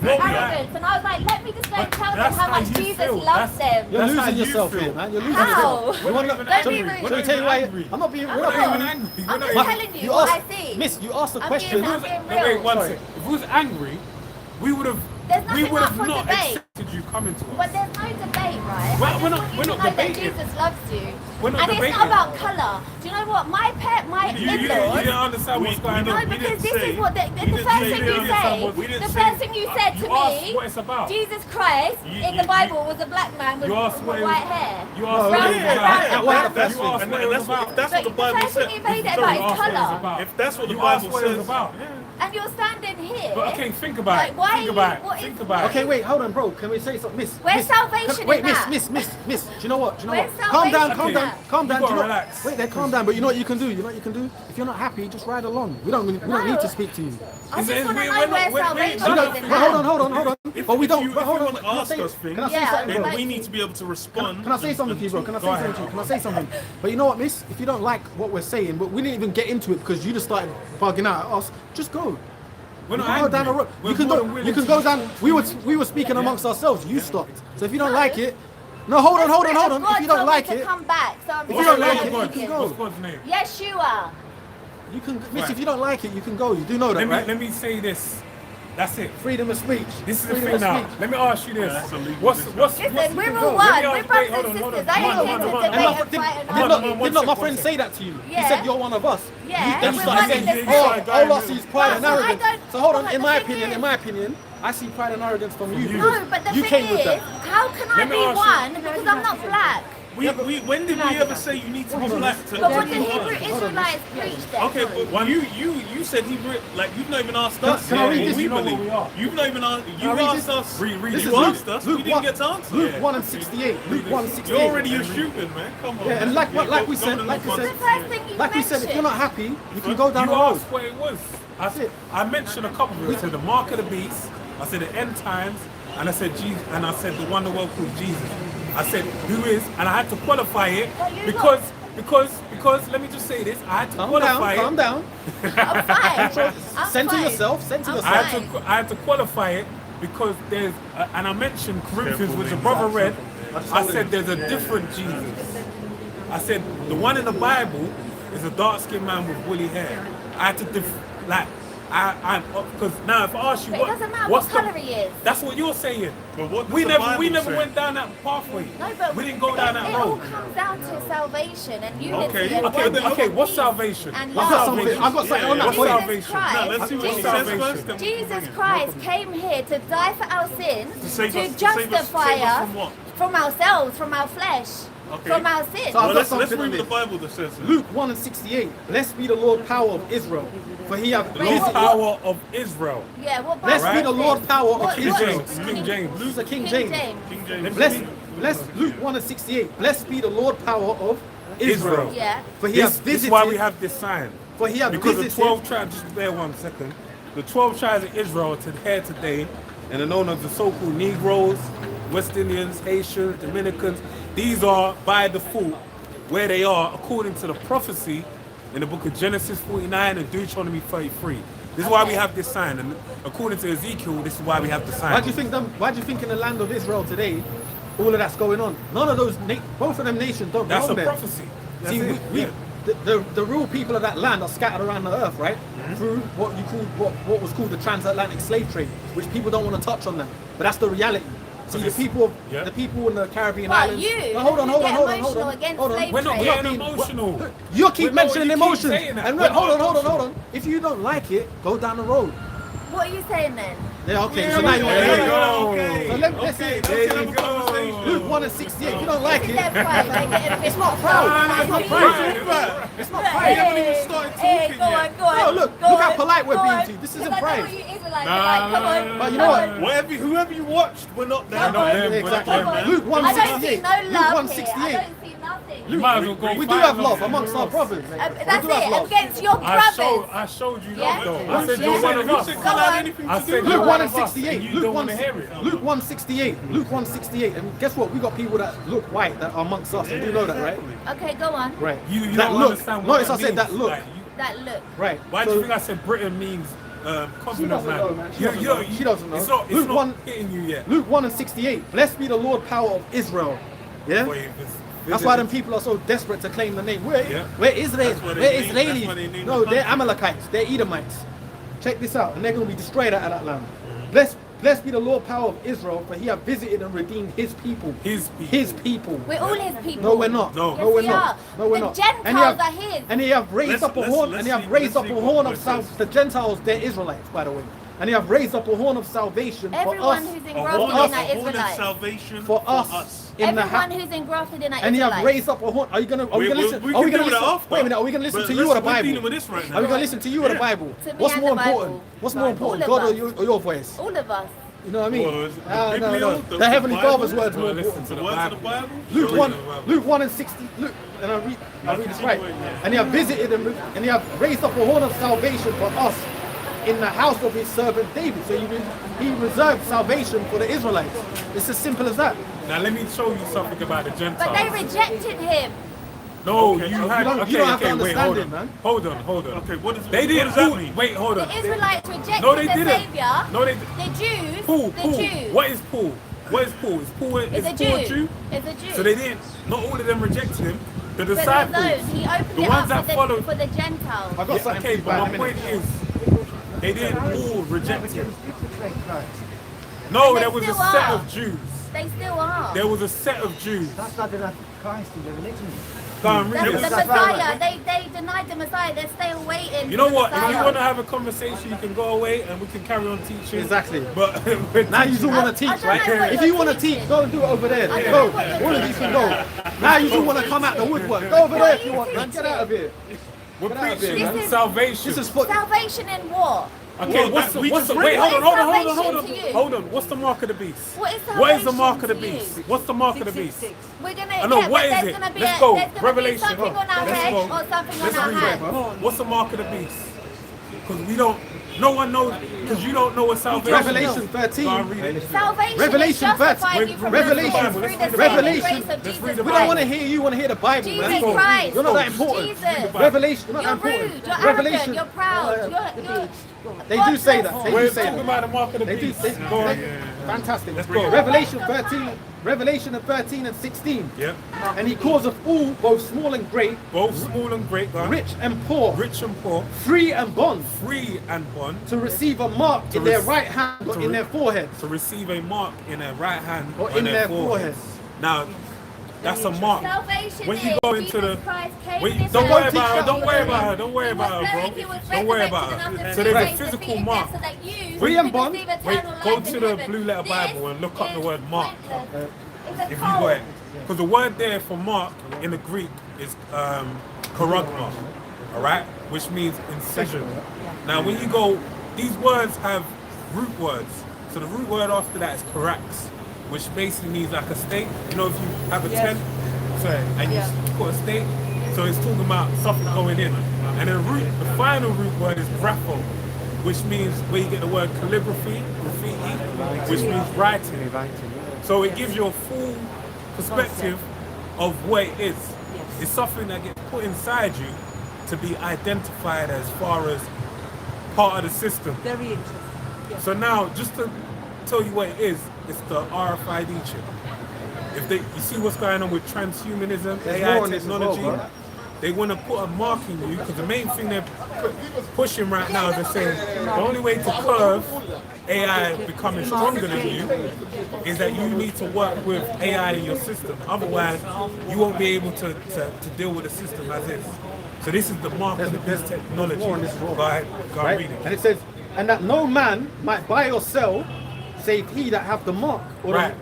see Well, arrogance, and I was like, let me just go and But tell them that's how how much you Jesus feel. loves them. You're That's how losing you yourself feel. here, man. You're losing How? yourself. We're not even Don't angry. be rude. We're Let me not tell you even why. angry. I'm not being. I'm We're not We're not being. even angry. We're I'm not just even telling you You what I asked, see. Miss. You asked a I'm question. being- If being no, wait, real. one Sorry. second. If we was angry, we would have There's nothing up for not debate. accepted you coming to us. But there's no debate, right? We're I just not- want you we're to not know that debating. Jesus loves you. We're not And it's debating. not about colour. Do you know what? My You in-laws... didn't understand what's going No, on. because this say- is what the we first didn't thing say- you we didn't say, we didn't the say- first thing you said to You asked me, what it's about. Jesus Christ in the Bible was a black man with You asked what it was- white hair. You asked No, what it was yeah, about. that wasn't the You first thing. asked And what it was about. that's what the But Bible the first said. thing you made it You about asked is what it was colour. about. If that's what the You asked Bible what it was says. about. And you're standing here. But okay, think about it. Like, why Think are you- about it. what Think is- about it. Okay, wait, hold on, bro. Can we say something, Miss? Where's Miss, salvation wait, in Miss, that? Miss. Do you know what? Where's Calm down, salvation calm in down, that? calm down. You Do you gotta know? relax. Wait, there, calm down. But you know what you can do? You know what you can do? If you're not happy, just ride along. We don't need to speak to you. I just Is it- want to we're know not- where we're- salvation no, You no, don't, is in well, that. hold on. But we don't. If But hold you on. want to Can I ask say- us things, Can I say Yeah, something, then bro? we need to be able to respond. Can I say something to you, bro? Can I say Go something ahead. to you? Can I say something? But you know what, Miss? If you don't like what we're saying, but we didn't even get into it because you just started bugging out at us, just go. We're You not can go angry. down the road. We're You can more go. than willing You can to- go down. We were speaking amongst ourselves. You stopped. So if you don't like it, no, hold on. The Spirit of If God you don't told me like to it, come back, so I'm If you don't like just it, saying you can it. go. What's God's name? Yeshua. you can. Miss, if you don't like it, you can go. You do know that, right? Let me say this. That's it. Freedom of speech. This is the Freedom thing of now. speech. Let me ask you this. That's illegal What's Listen, we're can all go. one. Let me We're ask- brothers wait, hold and on, hold sisters. on. I ain't Come on, here to come on, And debate my, and did, fight did, and not, argue. did not my friend say that to you? He Yeah. said you're one of us. Yeah, Then you we're started one in saying, the oh, spirit. all I see is pride and Well, I arrogance. don't- So hold on, but in the my thing opinion, I see pride and arrogance from you. No, but the you thing came with is, that. how can I Let me be ask you- one because I'm not black? When did we ever say you need to be black to But what be the one? Hebrew Israelites preached then. Okay, but you said Hebrew, like you've not even asked us. Can I read what this? we You know what believe. we are. You've not even asked. You I read asked this? us. Read This you is asked us. We didn't get to answer. Luke Yeah. 1 and 68. Luke 1 and 68. You're already a shooting, man. Come on. Yeah, and like Yeah, we go said, to like Luke we The said, first thing you like we said, if you're not happy, you can go down You the road. asked what it was. That's it. I mentioned a couple of it. I said the mark of the beast. I said the end times, and I said Jesus, and I said the one the world called Jesus. I said who is, and I had to qualify it because let me just say this. I had to qualify Calm it. down. I'm fine. I'm Center fine. yourself. Center I'm yourself. I had to qualify it because there's, and I mentioned Corinthians, which the brother read. I said there's a different Jesus. I said the one in the Bible is a dark-skinned man with woolly hair. I had to because now if I ask you But it doesn't matter what's what colour he is. that's what you're saying. But what does we the never Bible say? went down that pathway. No, but we didn't go down that it all road. comes down to salvation and unity Okay, and okay, oneness okay, and what's peace salvation? and What's love. salvation? I've got something on that What's for you. salvation? Now let's see what he What's says salvation? first. then we Jesus bring it. Christ came here to die for our sins, To save us- to justify save us us from what? from ourselves, from our flesh, Okay. from our sins. So I've Well, got let's something read on the this. Bible that says it. Luke 1 and 68. Blessed be the Lord power of Israel, for he hath Wait, Lord what- power of Israel. Yeah, what Blessed Bible be is the this? Lord power of What- King Israel. James. King James. Luke's a King King James. James. King James. Blessed, Luke 1 and 68. Blessed be the Lord power of Israel. Yeah. For he has This is visited. why we have this sign. For he has Because the visited. 12 tribes, just bear 1 second. The 12 tribes of Israel to here today, and are known as the so-called Negroes, West Indians, Haitians, Dominicans. These are by default where they are according to the prophecy in the book of Genesis 49 and Deuteronomy 33. This is why we have this sign, and according to Ezekiel, this is why we have the sign. Why do you think in the land of Israel today, all of that's going on? None of those, both of them nations don't That's belong a there. prophecy. That's See, it. we, Yeah. the real people of that land are scattered around the earth, right? Through what was called the transatlantic slave trade, which people don't want to touch on them, but that's the reality. See, the people in the Caribbean But islands. you, No, hold on. get emotional against slave We're not trade. getting being- emotional. You keep We're not- mentioning you keep emotions. saying that. And We're look, hold not on. If you don't like it, go down the road. What are you saying then? Yeah, okay. Yeah, So now you want there to you go. So let's say There you go. Luke 1 and 68. If you don't like It's it, their pride. They get a it's not proud. It's not pride. It's not pride. haven't even started Hey, talking go on, yet. go on. No, look go how on, polite we're go being on. to you. This Because isn't I know pride. what you Israelites Nah, are like. Come nah, on. nah, But you come know on. what? Whoever you watched, we're not there. We're not them, Exactly. we're not them, Luke man. 1 I don't see 68. no Luke love 1 here. I 68. don't see nothing. You might as well go We do fight have them. love amongst our brothers. That's do have it. love. Against your brothers. I showed you Yeah? love though. I said Yeah. you're one of us. Come on. I said Luke you're 1 one and of us. 68. And you Luke don't 1 want to hear it. Luke 168. Luke 168. And guess what? We got people that look white that are amongst us. And you know that, right? Okay, go on. Right. You that don't look. understand what Notice I said that look. Like, That look. Right. why do you think I said Britain means confident man? She doesn't know. It's not Luke 1 hitting you yet. Luke 1 and 68. Blessed be the Lord power of Israel. Yeah? Boy, That's why them people are so desperate to claim the name. We're Israel. That's what they We're name- that's why they Israelis. name No, the they're country. Amalekites. They're Edomites. Check this out. And they're going to be destroyed out of that land. Blessed be the Lord power of Israel, for he have visited and redeemed his people. His people. His people. We're all his people. No, we're not. No. No, we're Yes, we not. are. No, we're The not. Gentiles are his. And he have raised up a horn. let's And he have see- raised let's up see a what horn it of says. salvation. The Gentiles, they're Israelites, by the way. And he have raised up a horn of salvation for Everyone us. who's A engrafted horn in of that Israelite. salvation For us. In the Everyone house. who's engrafted in that And you have Israelite. raised up a horn. Are we gonna listen? We Are we can gonna deal with listen? that after. Wait a minute. Are we gonna listen But to you or the we're dealing Bible? with this right now. Are we gonna listen to you or the Yeah. Bible? To me What's and more the Bible. important? What's more important, All of God us. or your voice? All of us. You know what I mean? Well, it's the No. Biblical, The Heavenly Bible. Father's words Well, more listen important. to The the words of the Bible. Bible? Luke 1 and 60. Luke, and I read this right. And he have visited and he have raised up a horn of salvation for us in the house of his servant David. So he reserved salvation for the Israelites. It's as simple as that. Now let me show you something about the Gentiles. But they rejected him. No, Okay, you so had. you don't have to wait, understand hold it, on. man. Hold on. Okay, what They didn't. does that mean? Wait, hold on. The Israelites rejected No, they the didn't. Savior. No, they. The Jews. Paul. The Jews. What is Paul? What is Paul? Is Paul? Is Is a Paul Jew. a Jew? Is a Jew. So they didn't. Not all of them rejected him. The But disciples. those, he opened the it ones up that for followed. for the Gentiles. I've got something Okay, for you but in my a point minute. is, they didn't all reject him. And No, they there was a still set are. of Jews. They still are. There was a set of Jews. That's not enough Christ in the religion. Go and The read it. Messiah, they denied the Messiah. They're still waiting. You know for what? the If you Messiah. want to have a conversation, you can go away and we can carry on teaching. Exactly. But we're Now you teaching- do want I to teach, don't right? know what If you're you want to teaching. teach, go and do it over there. I don't Go. know what you're All of you can go. Now you do want to come out the woodwork. Go over there if you want, man. Get out of here. We're Get out of preaching here, man. This is- salvation. This is for. Salvation in what? Okay, Well, we just read wait, it. hold on. Salvation to you. Hold on. What's the mark of the beast? What is What is the salvation mark of the to you? beast? What's the mark of the beast? We're gonna. I know, yeah, what but is there's it? Gonna be Let's a, go. There's gonna Revelation. be something on our Let's head go. or something Let's on our read it. hand. What's the mark of the beast? Because we don't. No one knows. Because you don't know what salvation Revelation is. 13. Go and read it. Salvation Revelation is justifying verse- you from Revelation- your sins through the saving Revelation- grace of let's Jesus read the We don't want to Christ. hear you. Want to hear the Bible, Jesus man. Christ. You're not that important. Jesus. Revelation. You're not You're that important. rude. You're arrogant. You're proud. You're They do say that. They We're do say talking that. about the mark of the They do. beast. They, Go on. Fantastic. Let's go. Revelation 13. Revelation 13 and 16. Yep. And he causeth all, both small and great, Both small and great, go on. rich and poor, Rich and poor, free and bond, free and bond, to receive a mark in their right hand or to in re- their forehead. to receive a mark in their right hand Or on in their foreheads. Now, that's a mark. Salvation When you is go into Jesus the, Christ came when, in this don't earth. worry teach about her. that. Don't worry about her. Don't worry He was about her, buried, he bro. was Don't worry resurrected about enough her. to So there's a raise the physical defeated mark. death so that you Free can and bond. receive Wait, eternal go life to in the heaven. blue letter This Bible and look up the is word mark. pointless. It's a If you cult. got it. Because the word there for mark in the Greek is charagma, all right? Which means incision. Now, when you go, these words have root words. So the root word after that is charax, which basically means like a stake. You know, if you have a Yes. tent, sorry, and Yeah. you put a stake, so it's talking about something going in. And then the final root word is grapho, which means where you get the word calligraphy, graffiti, which means writing. So it gives you a full perspective of what it is. Yes. It's something that gets put inside you to be identified as far as part of the system. Very interesting. Yes. So now, just to tell you what it is, it's the RFID chip. If they, you see what's going on with transhumanism, There's AI more on this as well, technology, bro. they want to put a mark in you because the main thing they're pushing right now is they're saying the only way to curve AI becoming stronger than you is that you need to work with AI in your system. Otherwise, you won't be able to deal with the system as is. So this is the mark of the beast technology. more on this as well. Go ahead, go Right? read it. And it says, and that no man might buy or sell, save he that have the mark. Or Right.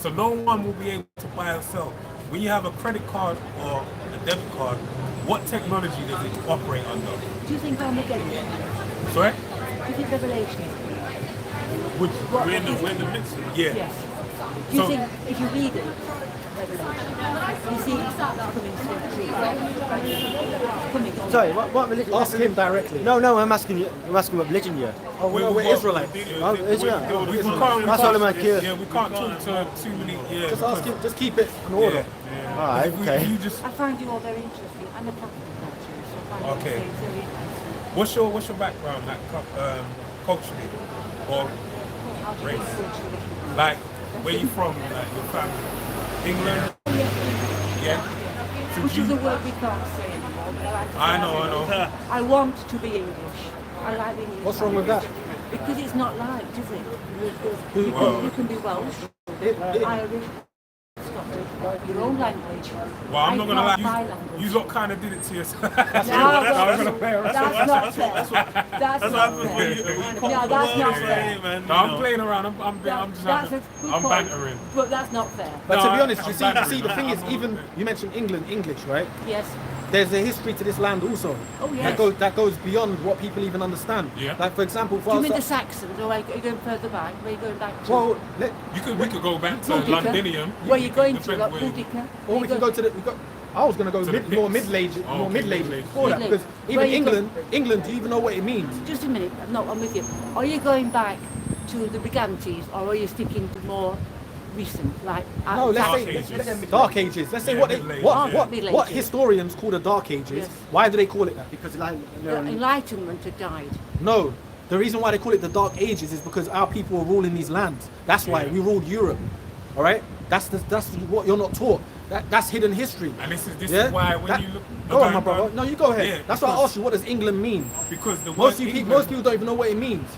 So no one will be able to buy or sell. When you have a credit card or a debit card, what technology does it operate under? Do you think Armageddon? Sorry? Do you think Revelation? Which, We're in the midst of it. yeah. Yes. Do you So- think if you read it, Revelation, you see it's coming coming on? Sorry, what religion? Ask him directly. No, I'm asking you. I'm asking what religion you're. Oh, no, we're Israelites. Oh, Israel. We can't, That's all I'm curious. Yeah, we can't talk to too many. Yeah, Just ask him, just keep it in order. Yeah. All right, If okay. you just, I find you all very interesting. I'm a Catholic actually, so I find Okay. it very interesting. what's your background, like culturally, or How do you Race. approach religion? like where you from, like your family, England? Yeah. So Which you- is a word we can't say anymore. But I like to say I know. I want to be English. I like the English. What's wrong with that? Because it's not liked, is it? You can be Welsh, Irish, Scottish, your own language. Well, I'm not gonna I can't lie, my you language. lot kind of did it to yourself. No, I'm gonna play around. that's not fair. That's That's not what fair. happens when you Yeah, that's not fair. man. No, I'm playing around. I'm just That's a having, good I'm point, bantering. but that's not fair. But No, to be honest, I'm you bantering. see, the thing is, even you mentioned England, English, right? Yes. There's a history to this land also. Oh, yes. That goes beyond what people even understand. Yeah. Like for example, Do you mean the us- Saxons, or are you going further back? Where are you going back to? well, We could go back to Boudica? Londinium. Where are you going to? Depends Like where you- Boudica? or we can go to the. I was going to go To the more pits. middle age, Oh, more okay, middle age middle age. before that, Middle because age. Where even you go- England, do you even know what it means? Just a minute. No, I'm with you. Are you going back to the Brigantes, or are you sticking to more recent, like? No, let's Dark say Ages. Dark Ages. Let's say Yeah, what they, Middle Ages, what, yeah. what, Middle what Ages. historians call the Dark Ages. Yes. Why do they call it that? Because like, The Enlightenment had died. No, the reason why they call it the Dark Ages is because our people were ruling these lands. That's why we ruled Europe. All right, that's what you're not taught. That's hidden history. And this is Yeah? why when That- you look. Go on, my brother. No, you go ahead. Yeah, That's why I because- asked you. What does England mean? Because the Most word people, England, most people don't even know what it means.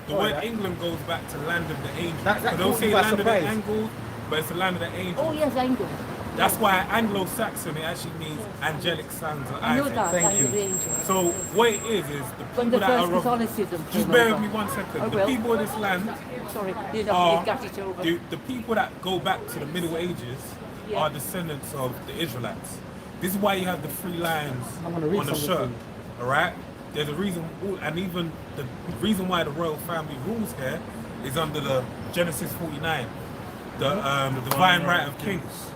the word England goes back to land of the angels. That So they'll caught me say by land of the surprise. angels, but it's the land of the angels. Oh yes, England. That's why Anglo-Saxon, it actually means angelic sons of I know Isaac. that. Thank That's you. the angels. So what it is the When people the that first are of, Catholicism just came bear over. with me 1 second. I The will. people of this land Sorry, you know, are you got it over. the people that go back to the Middle Ages Yeah. are descendants of the Israelites. This is why you have the 3 lions I'm gonna read on the something shirt. for All right. There's a reason, and even the reason why the royal family rules here is under the Genesis 49, the divine right of kings.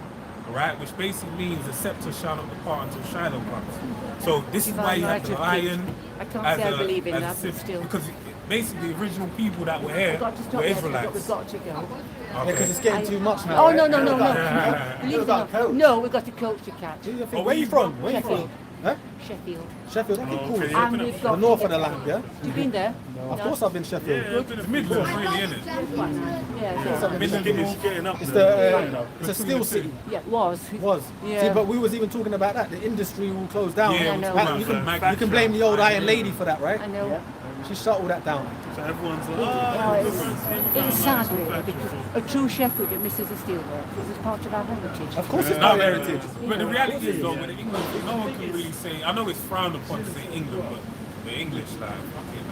All right, which basically means the scepter shall not depart until Shiloh comes. So this is why Divine you have right the of lion. kings. I can't say I believe in that, but still. Because basically the original people that were here We've got to stop were there, Israelites. we've got to go. Yeah, because it's getting too much now. Oh right? no no no no! Yeah. Leave got it coach. off. No, we've got a coach to catch. Do you think- Oh, where you from? Where you from? Sheffield. Huh? Sheffield. Sheffield. Okay, cool. okay. And we've The got north of the land, yeah. You been there? Of course, I've been Sheffield. The Midlands, really, isn't it? Yeah, It's getting up It's there. it's a steel city. yeah, it was. It was. Yeah. See, but we was even talking about that. The industry will close down. Yeah, I know. That- you can blame the old Iron Lady for that, right? I know. She shut all that down. So everyone's like, Oh, it's sad really because a true Sheffield that misses the steelwork. This is part of our heritage. Of course, it's No, our heritage. But the reality is though, with the English, no one can really say. I know it's frowned upon to say England, but the English, like,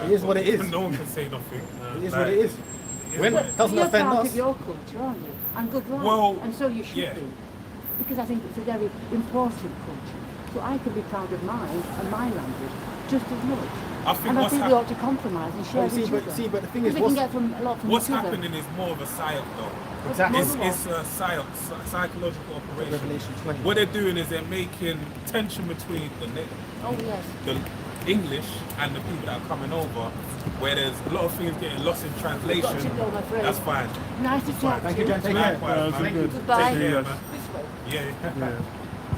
It is what it is. No one can say nothing. It is what it is. When it doesn't You're offend part us. of your culture, aren't you? And good right. Well, and so you should yeah. be. Because I think it's a very important culture. So I can be proud of mine and my language just as much. I think and I what's think we ought to compromise and share Oh, see, each but- other. see, but the thing is, Because we what's- can get from a lot from What's each other. happening is more of a psyop though. Exactly. It's a psychological operation. Revelation 20. What they're doing is they're making tension between Oh yes. the English and the people that are coming over, where there's a lot of things getting lost in translation. Got to go, my friend. That's fine. Nice to talk to Thank you, you. Jen. Take care. Likewise, man. Thank you. Goodbye. Take care, Yes. man.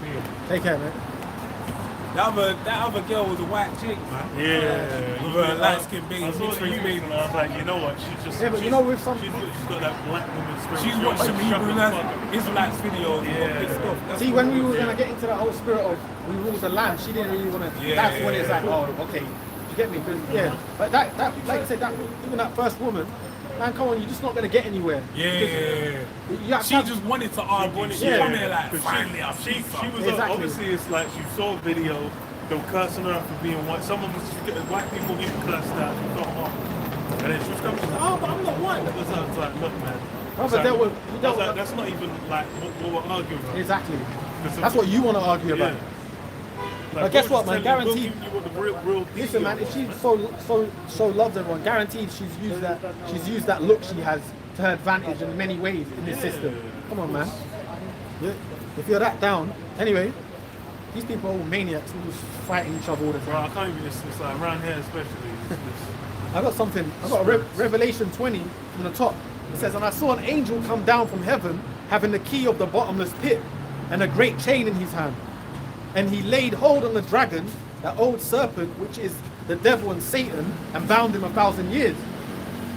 Yeah. Take care, man. That other girl was a white chick, man. Yeah. With a light skin baby, I saw mixed the race image baby. and I was like, you know what? She's just. Yeah, but you she's- know with some- she's got that black woman spirit. She's watched some Hebrew Fuck. Israelites videos and got pissed off. That's See, what when we it were is. gonna get into that whole spirit of we rule the land, she didn't really want to. Yeah, That's when it's yeah, like, oh, okay, you get me? 'Cause, yeah, but that, like I said, that even that first woman, man, come on, you're just not gonna get anywhere. Yeah. You have to She have- just wanted to argue. She Yeah. come here like, Because finally, I she see was Exactly. obviously it's like she saw a video, they were cursing her for being white. Someone was white people getting cursed out. She thought, oh. And then she was coming, she's like, oh, but I'm not white. I was like, look, man. Brother, It's there like- were- I was like, that's not even like what we're arguing about. Exactly. Because That's what you want to argue about. But guess what, man? Guaranteed. You what the real Listen, man, if she so loves everyone, guaranteed she's used that look she has to her advantage in many ways in this system. Come on, man. Yeah. If you're that down, anyway, these people are all maniacs who just fighting each other all the Bro, time. I can't even. It's like around here, especially. It's I got something. I got Revelation 20 from the top. It says, "And I saw an angel come down from heaven, having the key of the bottomless pit, and a great chain in his hand. And he laid hold on the dragon, that old serpent, which is the devil and Satan, and bound him 1,000 years."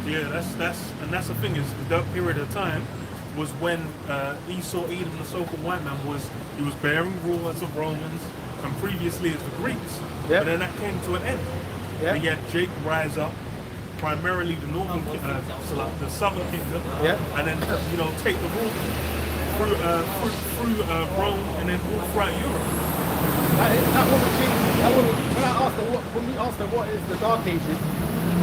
yeah, that's the thing is that period of time was when Esau, Edom, the so-called white man, was bearing rule as the Romans, and previously as the Greeks. Yeah. But then that came to an end. Yeah. And yet Jake rise up, primarily the northern, so like the southern kingdom, Yeah. and then take the rule through Rome and then all throughout Europe. That woman changed. That woman, when we asked her what is the Dark Ages,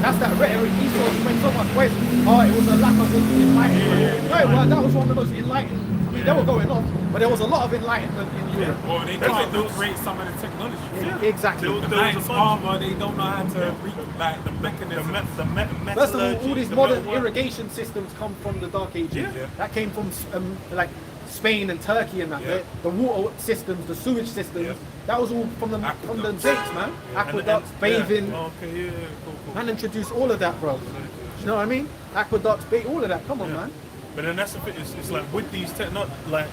that's that rhetoric Esau spent so much waste. Oh, it was a lack of enlightenment. No, well, that was one of the most enlightened. I mean, they were going on, but there was a lot of enlightenment in Europe. Or they can't create some of the technology. Exactly. There The was a knights bunch armor, they don't know how to like the mechanism. First of all these the modern metalwork. irrigation systems come from the Dark Ages. Yeah. That came from like Spain and Turkey and that. Yeah. The water systems, the sewage systems, Yeah. that was all from the Aqueducts. Jakes, man. Aqueducts, bathing. Yeah. Okay, yeah, cool. Man introduced all of that, bro. You know what I mean? Aqueducts, all of that. Come on, man. But then that's the thing. It's like with these like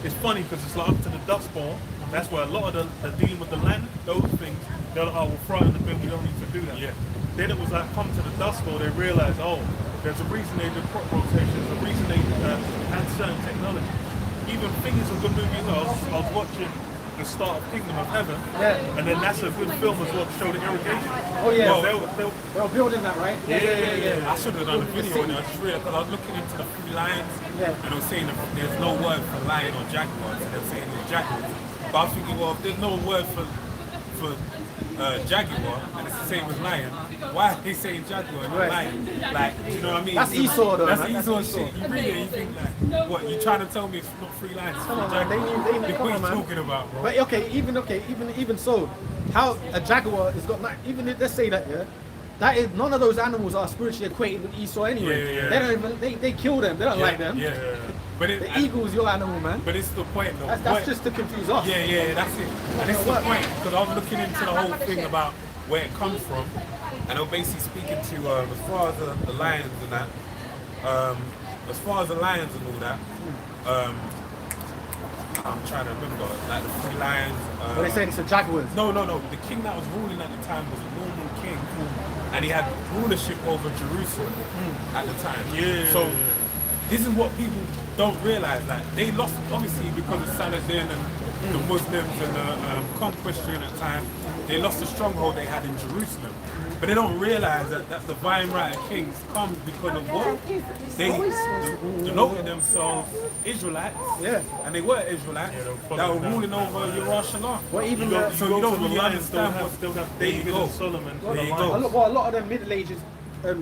it's funny because it's like up to the dust bowl. That's where a lot of the dealing with the land, those things, they're like, oh, we'll throw it in the bin. We don't need to do that. Yeah. Then it was like come to the dust bowl. They realized, oh, there's a reason they did crop rotations. A reason they had certain technology. Even things of good movies. I was watching the start of Kingdom of Heaven. Yeah. And then that's a good film as well to show the irrigation. Oh yeah. Well, They were building that, right? Yeah. I should have done a video on it. I just realized because I was looking into the three lions Yeah. and they were saying that there's no word for lion or jaguar, so they were saying it's jaguar. But I was thinking, well, if there's no word for jaguar and it's the same as lion, why are they saying jaguar and not Right. lion? Like, you know what I mean? That's Esau, though, That's man. That's Esau Esau. shit. You read it and you think like, what? You trying to tell me it's not three lions? It's Come on, three man. They jaguars? knew. Like, Come what on, you man. talking about, bro? But even so, how a jaguar has got even if, let's say that that is none of those animals are spiritually equated with Esau anyway. Yeah. They don't even they kill them. They don't like them. Yeah. But it, The eagle's your animal, man. But it's the point, though. That's just to confuse us. Yeah, that's it. And it's the point, because I was looking into the whole thing about where it comes from, and I was basically speaking to, as far as the lions and that, as far as the lions and all that, I'm trying to remember, like the three lions. But they said it's a jaguar. No. The king that was ruling at the time was a Norman king, and he had rulership over Jerusalem at the time. Yeah. So this is what people don't realize. Like they lost, obviously, because of Saladin and the Muslims and the conquest during that time. They lost the stronghold they had in Jerusalem. But they don't realize that the divine right of kings comes because of what? They denoted themselves Israelites. Yeah. And they were Israelites that were ruling over Yerushalayim. Well, even So you don't really lions, they'll understand have what. David There you and go. Solomon. There you a go. lot of them Middle Ages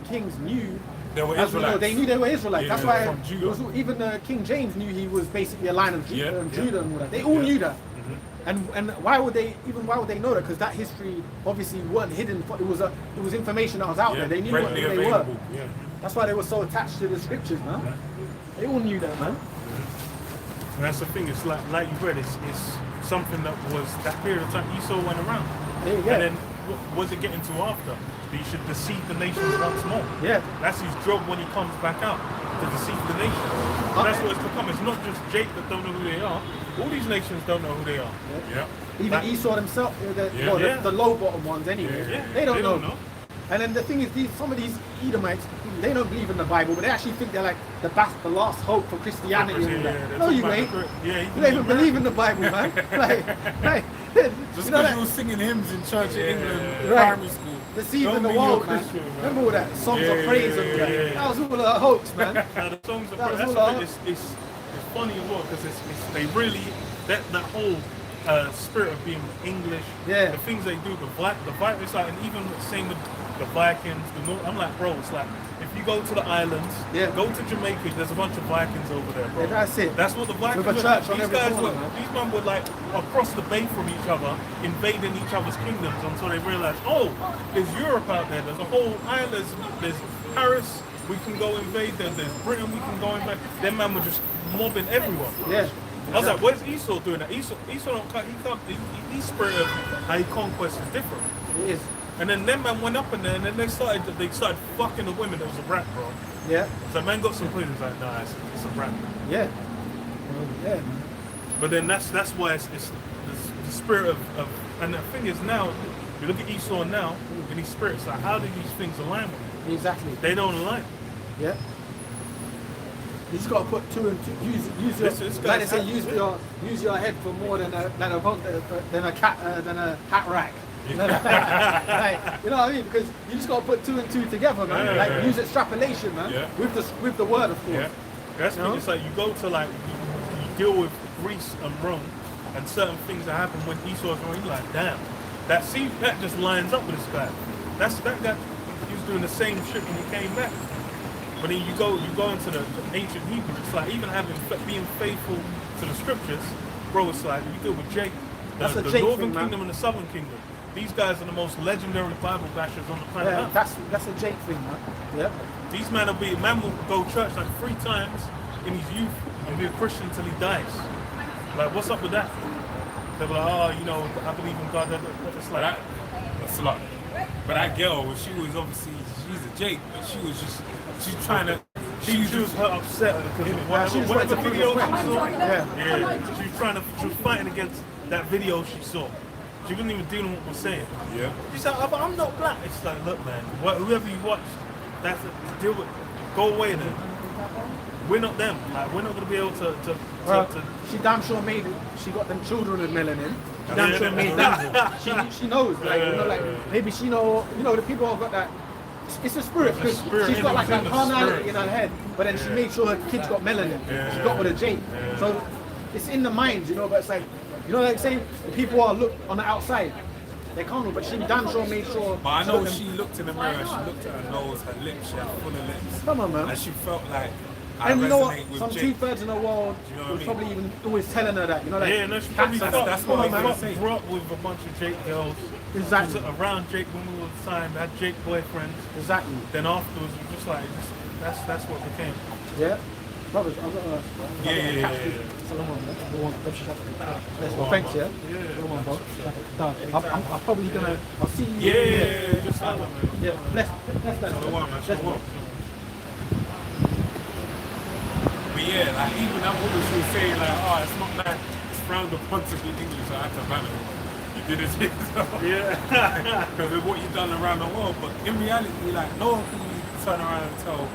kings knew. They were As we know, Israelites. they knew they were Israelites. Yeah, That's why from Judah. it was, even King James knew he was basically a line of Judah, Yeah. Judah and all that. They all knew that. And why would they know that? Because that history obviously wasn't hidden. It was information that was out there. They knew readily what they were. available. Yeah. That's why they were so attached to the scriptures, man. They all knew that, man. And that's the thing. It's like you read. It's something that was that period of time Esau went around. There you go. And then what was it getting to after? He should deceive the nations once more. Yeah. That's his job when he comes back out, to deceive the nations. And that's what it's become. It's not just Jake that don't know who they are. All these nations don't know who they are. Yeah. Even Esau himself, the low bottom ones anyway. Yeah. They don't know. And then the thing is, some of these Edomites, they don't believe in the Bible, but they actually think they're like the last hope for Christianity. And all that. No, you ain't. You don't even believe in the Bible, man. like, Just you know because that, you were singing hymns in church in England, Right. primary school. deceiving Don't the mean you're world, a man. Christian, man. Remember all that songs of praise and all that? That was all a hoax, man. Now the songs of That was praise, all it's funny as well because they really that whole spirit of being English, Yeah. the things they do, the vibe, it's like, and even the same with the Vikings, the North. I'm like, bro, it's like if you go to the islands, Yeah. go to Jamaica, there's a bunch of Vikings over there, bro. Yeah, that's it. That's what the Vikings With a were. church on These every guys corner, were, man. these men were like across the bay from each other, invading each other's kingdoms until they realized, oh, there's Europe out there, there's a whole island, there's Paris, we can go invade there, there's Britain, we can go invade. Them men were just mobbing everyone. Yeah. I was like, where's Esau doing that? Esau don't cut, his spirit of how he conquest is different. It is. And then them man went up in there and then they started fucking the women. It was a rap, bro. Yeah. So man got some clues, like, nah, it's a rap. Yeah. Yeah. But then that's why it's the spirit of and the thing is now, you look at Esau now, and his spirits, like how do these things align with him? Exactly. They don't align. Yeah. You just got to put two and two. Use your, This like they guy's say, hat- use your head for more than a hat rack. Like, you know what I mean? Because you just got to put two and two together, man. Yeah, like yeah. use extrapolation, man. Yeah. With the word, of course. Yeah. That's You know? it's like you go to like you deal with Greece and Rome and certain things that happen when Esau's going, you're like, damn, that just lines up with this guy. That guy, he was doing the same shit when he came back. But then you go into the ancient Hebrew, it's like even being faithful to the scriptures, bro, it's like you deal with Jake, That's a the Jake northern thing, man. kingdom and the southern kingdom. These guys are the most legendary Bible bashers on the planet Yeah, Earth. that's a Jake thing, man. Yeah. These man will go to church like 3 times in his youth and be a Christian till he dies. Like, what's up with that? They're like, oh, you know, I believe in God. It's But like, that's a lot. But that girl, she was obviously, she's a Jake, but she's trying to, she was upset because she just whatever wanted to video prove she a saw. point. Yeah. Yeah, she was fighting against that video she saw. She wasn't even dealing with what we're saying. yeah. She's like, oh, but I'm not black. It's like, look, man, whoever you watch, that's it. Deal with. Go away then. We're not them. Like, we're not gonna be able to Well, she damn sure made it. She got them children with melanin. She damn sure made that. She knows, like, you know, like maybe she know, you know, the people have got that. It's a spirit because she's got like a carnality in her head, but then she made sure her kids got melanin. She got with a Jake, so it's in the mind, you know. But it's like, you know, like saying people are look on the outside, they can't, but she damn sure made sure. But I know she looked in the mirror, she looked at her nose, her lips, she had full of lips. Come on, man. And she felt like, I And you know resonate what? with Some Jake. 2/3 in the world You know what I was mean? probably even always telling her that. You know, like yeah, no, she probably that's what I'm gonna say. grew up with a bunch of Jake girls. Exactly. She was around Jake when we were signed, had Jake boyfriends. Exactly. Then afterwards, it was just like, that's what became. Yeah. Brothers, I've got a. Yeah. Well, thanks, yeah. Come on, bro. I'm probably gonna. I'll see you. Yeah, just like that, man. Yeah. Bless that. Shalom, man. Bless Shalom. But yeah, like even that woman, she was saying like, oh, it's not that it's frowned upon to be English, I had to ban it. You did it yourself. Yeah. Because of what you've done around the world. But in reality, like, no one can really turn around and tell.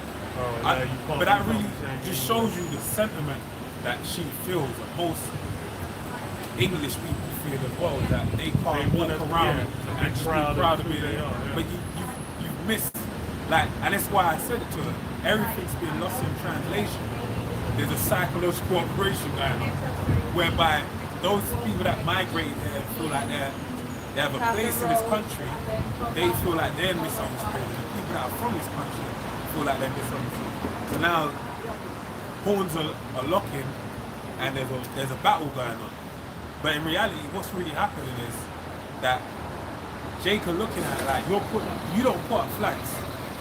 But that really just shows you the sentiment that she feels, that most English people feel as well, that they can't walk around and just be proud of being there. But you miss, like, and that's why I said it to her, everything's been lost in translation. There's a psychological operation going on, whereby those people that migrate there feel like they have a place in this country, they feel like they're misunderstood. And the people that are from this country feel like they're misunderstood. So now, horns are locking, and there's a battle going on. But in reality, what's really happening is that Jake are looking at it like, you don't put up flags.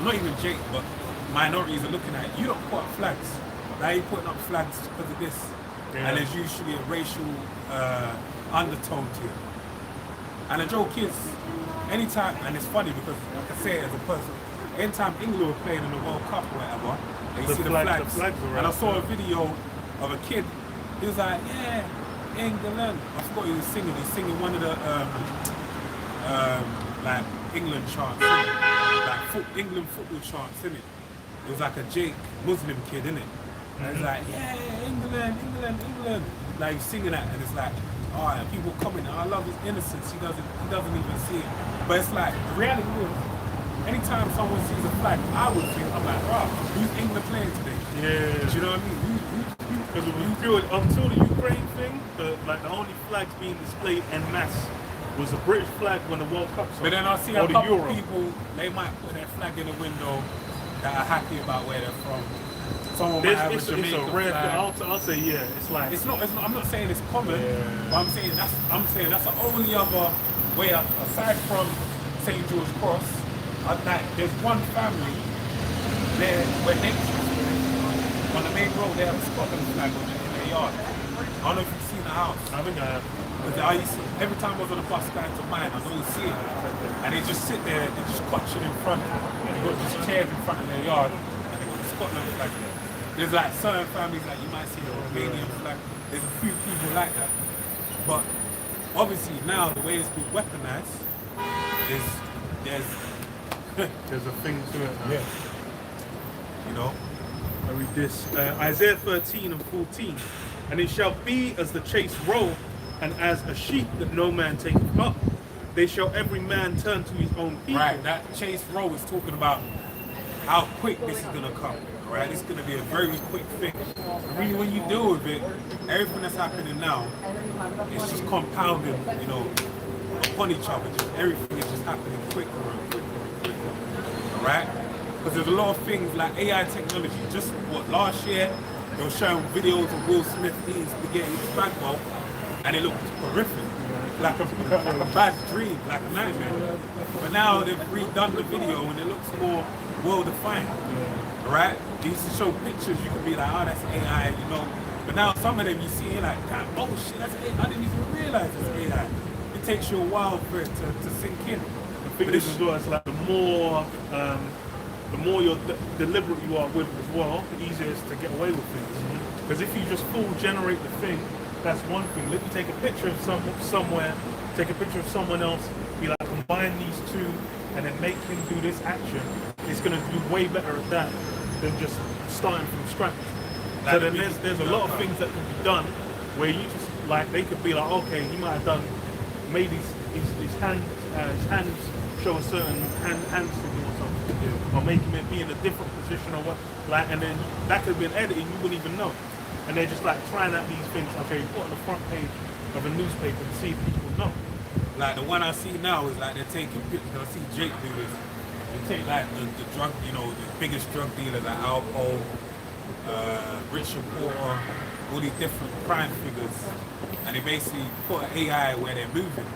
Not even Jake, but minorities are looking at it. You don't put up flags. Now you're putting up flags because of this. Yeah. And there's usually a racial undertone to it. And the joke is, anytime, and it's funny because I can say it as a person, anytime England were playing in the World Cup or whatever, and you see the flags were and I out, saw a video of a kid, he was like, yeah, England. I forgot he was singing. He's singing one of the like England chants, like England football chants, innit? It was like a Jake Muslim kid, innit? And he's like, yeah, England. Like he's singing that, and it's like, oh, and people commenting, I love his innocence. He doesn't even see it. But it's like the reality is, anytime someone sees a flag, I would think, I'm like, wow, who's England playing today? Yeah. Do you know what I mean? Because until the Ukraine thing, the only flags being displayed en masse was a British flag when the World Cup started. But then I see a couple of people, they might put their flag in the window that are happy about where they're from. Someone might have a Jamaican flag. I'll say yeah. It's like it's not. I'm not saying it's common, but I'm saying that's the only other way aside from St. George Cross. Like there's one family there where next on the main road they have a Scotland flag in their yard. I don't know if you've seen the house. I think I have. Every time I was on the bus going to mine, I always see it. And they just sit there, they just watching in front. They've got these chairs in front of their yard, and they've got the Scotland flag there. There's like certain families like you might see the Romanian flag. There's a few people like that. But obviously now the way it's been weaponized is there's a thing to it. Yeah. You know? I read this. Isaiah 13 and 14. And it shall be as the chase roll, and as a sheep that no man taketh up. They shall every man turn to his own people. Right, that chase roll is talking about how quick this is gonna come. Right, it's gonna be a very quick thing. Really, when you deal with it, everything that's happening now, it's just compounding, you know, upon each other. Just everything is just happening quicker and quicker and quicker. All right, because there's a lot of things like AI technology. Just what last year they were showing videos of Will Smith eating spaghetti with spaghetti, and it looked horrific, like a bad dream, like a nightmare. But now they've redone the video and it looks more well-defined. Right? They used to show pictures, you could be like, oh, that's AI, you know. But now some of them you see, you're like, oh shit, that's AI. I didn't even realize it's AI. It takes you a while for it to sink in. The thing is as well, it's like the more you're deliberate you are with it as well, the easier it is to get away with things. Because if you just full generate the thing, that's one thing. Let me take a picture of somewhere, take a picture of someone else, be like, combine these two, and then make him do this action. It's going to do way better at that than just starting from scratch. So then there's a lot of things that can be done where you just like they could be like, okay, he might have done made his hands show a certain hand signal or something, or making it be in a different position or what, like, and then that could be an editing you wouldn't even know. And they're just like trying out these things. Okay, put on the front page of a newspaper to see if people know. Like the one I see now is like they're taking pictures. I see Jake do this. They take like the drug, you know, the biggest drug dealers like Al Cole, Richard Porter, all these different crime figures, and they basically put an AI where they're moving.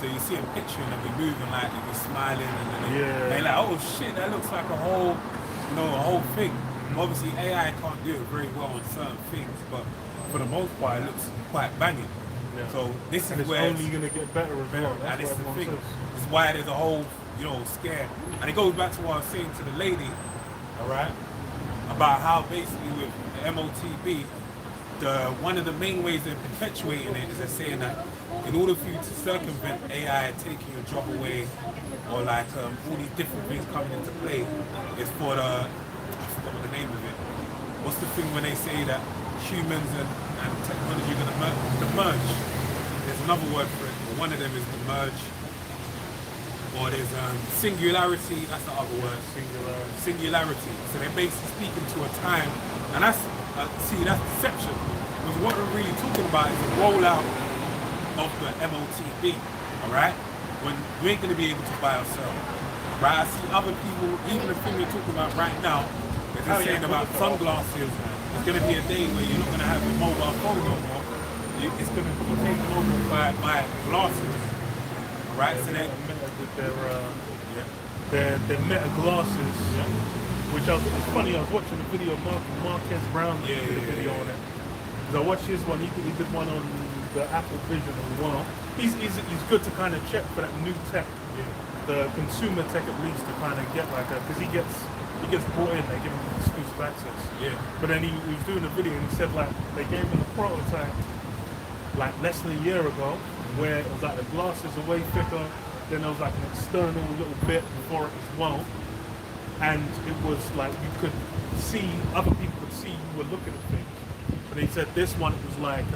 So you see a picture and they'll be moving like they'll be smiling, and then they're like, oh shit, that looks like a whole, you know, a whole thing. Obviously AI can't do it very well on certain things, but for the most part it looks quite banging. Yeah. So this and is it's where only going to get better and better. And this is the thing. This is why there's a whole, you know, scare. And it goes back to what I was saying to the lady, all right, about how basically with the MOTB, one of the main ways they're perpetuating it is they're saying that in order for you to circumvent AI taking your job away, or like all these different things coming into play, is for the, I forgot what the name of it. What's the thing when they say that humans and technology are going to merge? There's another word for it. One of them is the merge. Or there's singularity, that's the other word. Singularity. So they're basically speaking to a time, and that's deception. Because what we're really talking about is the rollout of the MOTB, all right? When we ain't going to be able to buy ourselves, right? I see other people, even the thing we're talking about right now, they're saying about sunglasses. It's going to be a day where you're not going to have your mobile phone no more. It's going to be taken over by glasses, right? So their meta glasses which it's funny, I was watching a video of Marquez Brown did a video on it. So I watched his one, he did one on the Apple Vision as well. He's good to kind of check for that new tech, the consumer tech at least, to kind of get like that, because he gets brought in, they give him exclusive access. Yeah. But then he was doing a video and he said like they gave him the prototype like less than a year ago, where it was like the glasses are way thicker, then there was like an external little bit before it as well. And it was like you could see, other people could see you were looking at things. But he said this one, it was like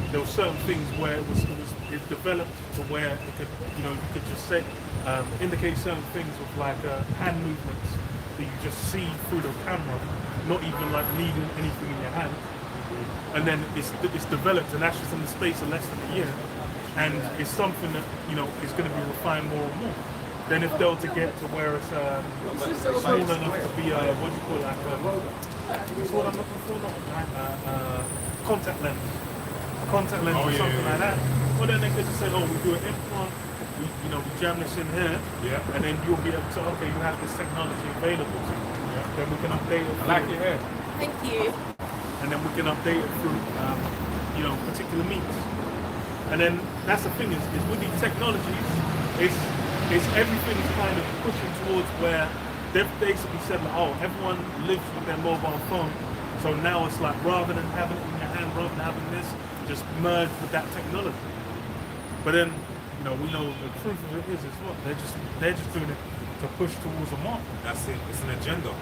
there were certain things where it developed to where it could, you know, you could just say indicate certain things with like hand movements that you just see through the camera, not even like needing anything in your hand. And then it's developed, and that's just in the space of less than a year. And it's something that, you know, is going to be refined more and more. Then if they were to get to where it's small enough to be what do you call it, it's what I'm looking for, not contact lens. A contact lens or something like that. Well, then they could just say, oh, we do an implant, we jam this in here, and then you'll be able to, okay, you have this technology available to you. Then we can update it. I like your hair. Thank you. And then we can update it through, particular means. And then that's the thing is with these technologies, it's everything's kind of pushing towards where they've basically said, like, oh, everyone lives with their mobile phone. So now it's like, rather than having it in your hand, rather than having this, just merge with that technology. But then, we know the truth of it is what they're just doing it to push towards a market. That's it. It's an agenda.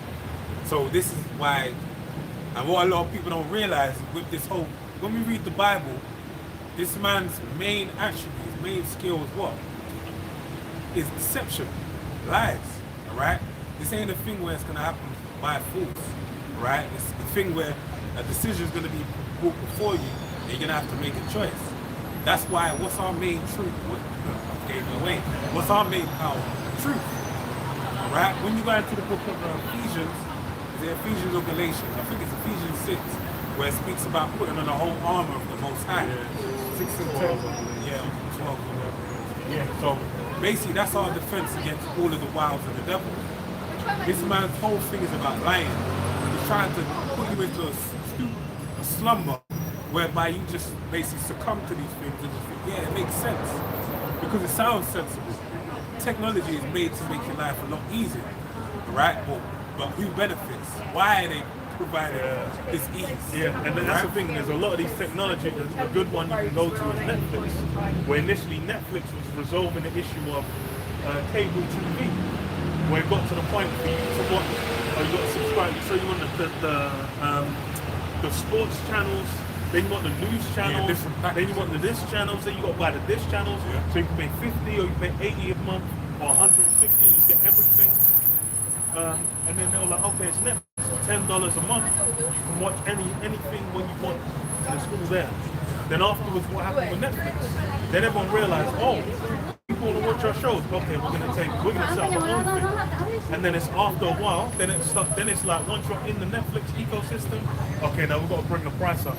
So this is why, and what a lot of people don't realize with this whole, when we read the Bible, this man's main attribute, main skill is what? Is deception, lies, all right? This ain't a thing where it's gonna happen by force, all right? It's a thing where a decision is gonna be brought before you, and you're gonna have to make a choice. That's why, what's our main truth? I gave it away. What's our main power? Truth, all right? When you go into the book of Ephesians, is it Ephesians or Galatians? I think it's Ephesians 6, where it speaks about putting on the whole armor of the Most High. 6 and 10. Yeah, 12. Yeah, so basically that's our defense against all of the wiles of the devil. This man's whole thing is about lying. He's trying to put you into a slumber whereby you just basically succumb to these things and just think, yeah, it makes sense. Because it sounds sensible. Technology is made to make your life a lot easier, right? But who benefits? Why are they providing this ease? Yeah, and that's the thing, there's a lot of these technologies. A good one you can go to is Netflix, where initially Netflix was resolving the issue of cable TV, where it got to the point for you to watch, or you got to subscribe, so you want the sports channels, then you want the news channels, then you want the this channels, then you got to buy the this channels, so you can pay 50 or you pay 80 a month, or 150, you get everything. And then they were like, okay, it's Netflix, $10 a month, you can watch anything when you want, and it's all there. Then afterwards, what happened with Netflix? Then everyone realized, oh, people want to watch our shows. Okay, we're gonna set up our own thing. And then it's after a while, then it's like once you're in the Netflix ecosystem, okay, now we've got to bring the price up.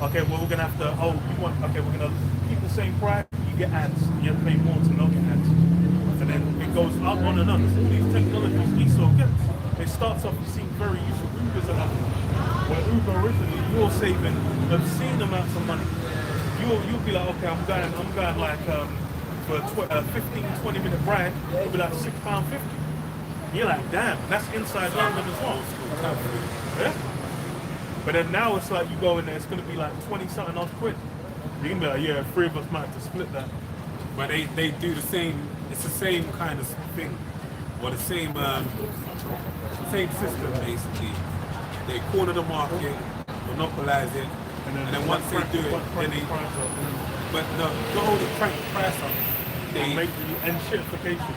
Okay, well we're gonna have to, we're gonna keep the same price, you get ads, you have to pay more to not get ads. And then it goes up on and on. All these technologies we still get. It starts off, you seem very useful. Uber's another one. Where Uber originally, you're saving obscene amounts of money. You'll be like, okay, I'm going like for a 15-20 minute ride, it'll be like £6.50. You're like, damn, that's inside London as well. Yeah? But then now it's like you go in there, it's gonna be like 20-something odd quid. You can be like, yeah, 3 of us might have to split that. But they do the same. It's the same kind of thing, or the same system basically. They corner the market, monopolize it, and then once they do it, then they. But the whole crank the price up. They make and shitification,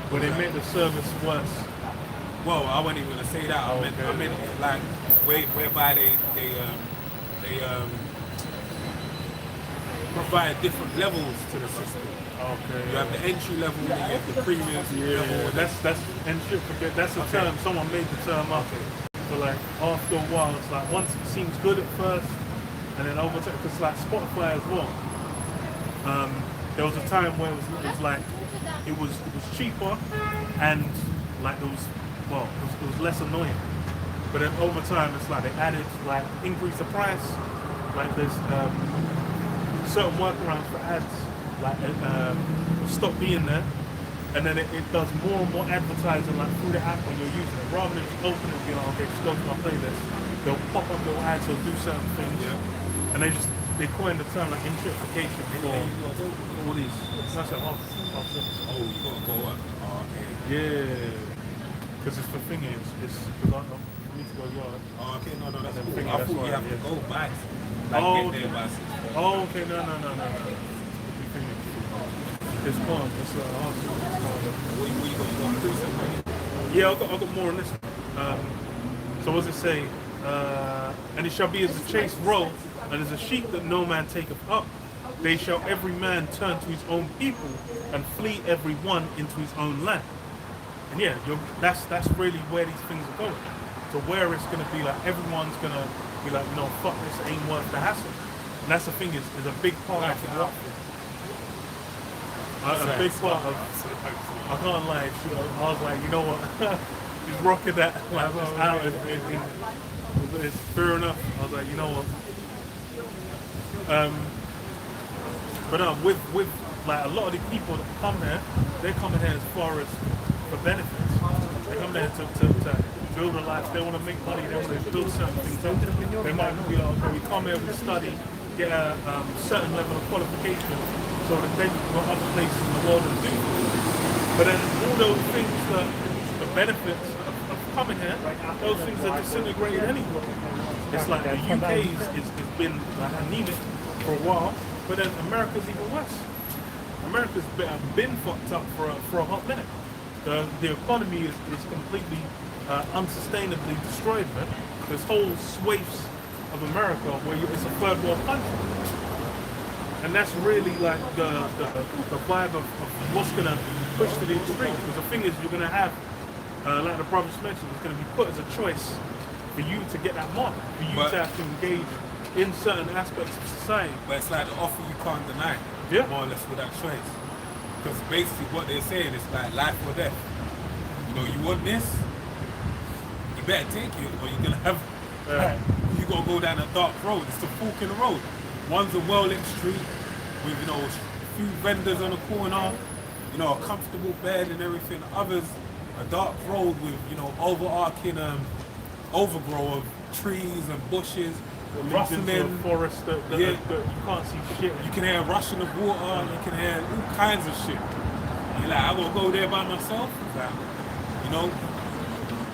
where they make the service worse. Well, I wasn't even gonna say that. I meant like whereby they provide different levels to the system. Okay. You have the entry level, you have the premium level. That's that's a term. Someone made the term up. So like after a while, it's like once it seems good at first, and then over time, because like Spotify as well. There was a time where it was like it was cheaper, and like there was well, it was less annoying. But then over time, it's like they added, like, increase the price. Like there's certain workarounds for ads, like stop being there. And then it does more and more advertising, like through the app when you're using it. Rather than just open it and be like, okay, just go to my playlist. They'll pop up little ads, they'll do certain things. Yeah. And they coined the term like gentrification for all these. That's Oh, you gotta go up. Oh, okay. Yeah. Because it's the thing is, because I need to go yard. Oh, okay, no, that's And cool. then I that's thought why, you have to yeah. go back. Oh, Get there by 6. Oh, okay, no. It's fun. It's awesome. What you gonna do something? Yeah, I've got more on this. So what does it say? And it shall be as the chase roll, and as a sheep that no man taketh up. They shall every man turn to his own people, and flee every one into his own land. And yeah, that's really where these things are going. To where it's going to be like everyone's going to be like, no, fuck this, ain't worth the hassle. And that's the thing is a big part of it. A big part of, I can't lie, I was like, you know what, he's rocking that like out. It's fair enough. I was like, you know what. But with like a lot of the people that come here, they're coming here as far as for benefits. They come there to build a life. They want to make money. They want to build certain things. They might be like, okay, we come here, we study, get a certain level of qualification, so that then you can go other places in the world and do. But then all those things, the benefits of coming here, those things are disintegrated anyway. It's like the UK has been like anemic for a while, but then America's even worse. America's been fucked up for a hot minute. The economy is completely unsustainably destroyed, man. There's whole swathes of America where it's a third world country. And that's really like the vibe of what's going to push to the extreme. Because the thing is, you're going to have, like the brothers mentioned, it's going to be put as a choice for you to get that mark, for you to have to engage in certain aspects of society. But it's like the offer you can't deny, more or less, with that choice. Because basically what they're saying is like life or death. You know, you want this, you better take it, or you're gonna have. You gotta go down a dark road. It's the fork in the road. One's a well-lit street with a few vendors on the corner, a comfortable bed and everything. Others, a dark road with overarching overgrow of trees and bushes. Rustling forest that you can't see shit. You can hear rushing of water, you can hear all kinds of shit. You're like, I gonna go there by myself? Like,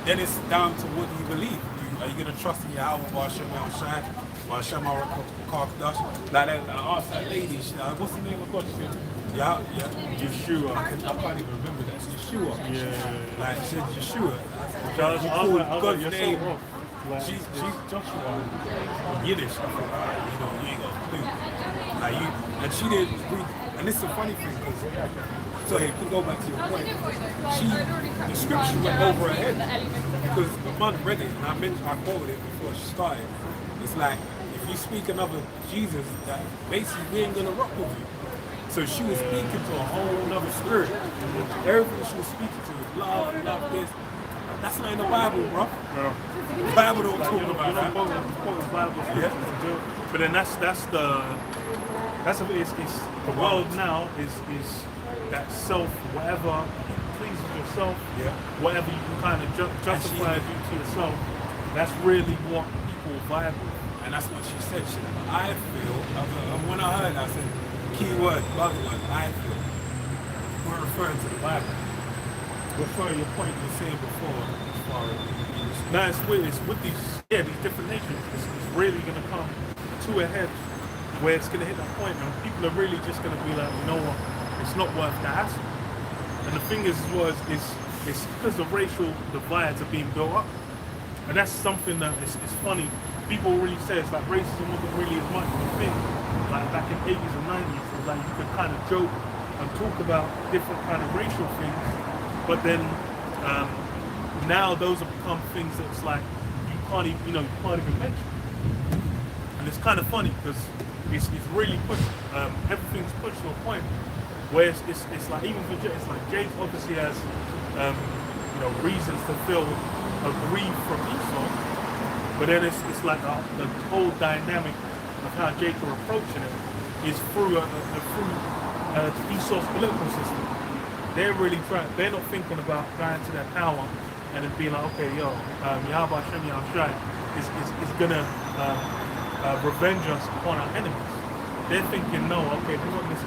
then it's down to what you believe. Are you gonna trust in Yahweh, Hashem El Shai, Hashem Kadash? Like that, I asked that lady, what's the name of God? She said, Yeshua. I can't even remember that. It's Yeshua. Yeah. Like, she said Yeshua. You call God's name. She's Joshua, Yiddish. I thought, you ain't got a clue. And she didn't read, and this is a funny thing, because, so hey, to go back to your point, the scripture went over her head, because the mother read it, and I quoted it before she started. It's like, if you speak another Jesus, that basically we ain't gonna rock with you. So she was speaking to a whole other spirit. Everything she was speaking to was love this. That's not in the Bible, bro. No. The Bible don't talk about that. But then it's the world now is that self, whatever pleases yourself, whatever you can kind of justify to yourself, that's really what people vibe with. And that's what she said. I feel, when I heard that, I said, key word, buzzword, I feel. We're referring to the Bible. Referring to your point you were saying before, as far as no, it's with these different nations. It's really going to come to a head where it's going to hit that point, and people are really just going to be like, you know what, it's not worth the hassle. And the thing is, it's because the racial divides are being built up, and that's something that is funny. People really say it's like racism wasn't really as much of a thing. Like back in the 80s and 90s, it was like you could kind of joke and talk about different kind of racial things, but then now those have become things that's like you can't even mention. And it's kind of funny because it's really pushed. Everything's pushed to a point where it's like even for Jay, it's like Jay obviously has reasons to feel aggrieved from Esau. But then it's like the whole dynamic of how Jacob approaching it is through Esau's political system. They're really they're not thinking about going to their power and then being like, okay, Yahweh Hashem Yahushai is gonna revenge us upon our enemies. They're thinking, no, okay, we want this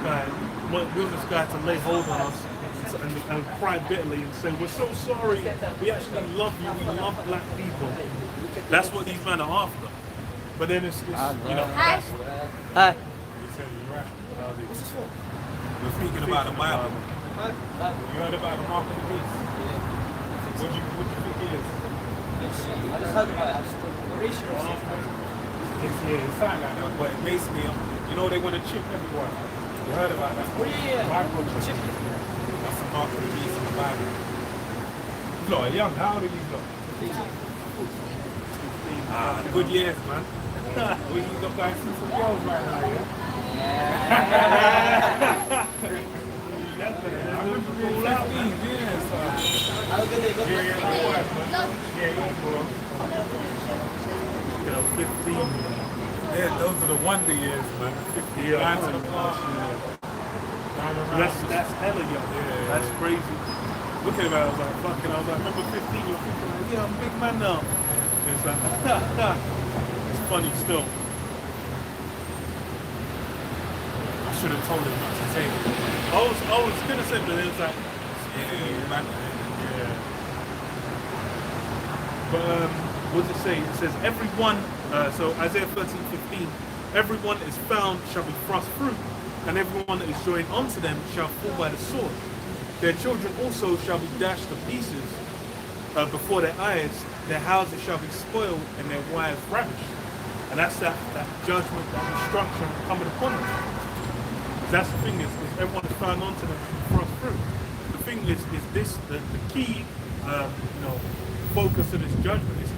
guy to lay hold on us and cry bitterly and say, we're so sorry, we actually love you, we love black people. That's what these men are after. But then it's Hi. We're speaking about the Bible. You heard about the mark of the beast? What do you think it is? It sounds like that, but basically, they want to chip everyone. You heard about that? Microchip. That's the mark of the beast in the Bible. Look, young, how old are you, look? Good years, man. We need to guys see some girls right now, yeah? I remember being 15, yeah, so. Yeah, 15. Yeah, those are the wonder years, man. 50 years. That's hella young. Yeah, that's crazy. Look at him, I was like, remember 15, you're thinking like, yeah, I'm a big man now. And it's like, it's funny still. I should have told him not to take it. I was gonna say, but it was like, yeah. But what does it say? It says everyone. So Isaiah 13:15, everyone that is found shall be thrust through, and everyone that is joined unto them shall fall by the sword. Their children also shall be dashed to pieces before their eyes. Their houses shall be spoiled, and their wives ravished. And that's that judgment, that destruction coming upon them. That's the thing is everyone is found onto them thrust through. The thing is this the key focus of this judgment is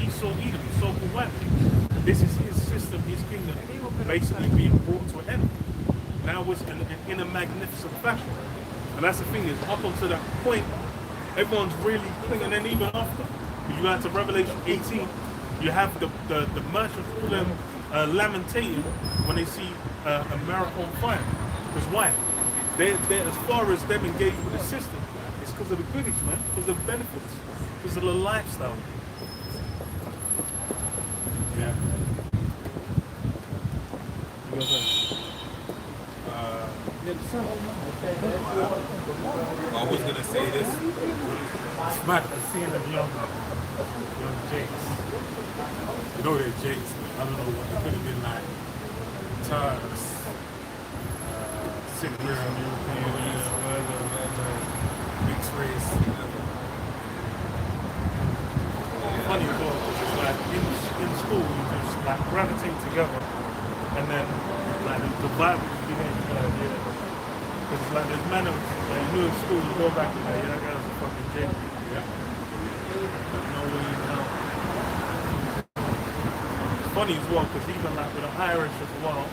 Esau Edom, so-called white people. This is his system, his kingdom, basically being brought to an end. Now it's in a magnificent fashion. And that's the thing is, up until that point, everyone's really clinging, and even after. If you go to Revelation 18, you have the merchants all them lamentating when they see America on fire. Because why? They're as far as them engaged with the system, it's because of the goodies, man, because of the benefits, because of the lifestyle. Yeah. I was gonna say this. Smack the scene of young Jakes. They're Jakes. I don't know what they could have been like. Turks, Sitting here on European, mixed race. funny thought, it's like in school you just like gravitate together, and then like the vibe you get because it's like there's men that you knew in school, you go back and like, yeah, that guy's a fucking J. Yeah. No way you know. It's funny as well because even like with the Irish as well,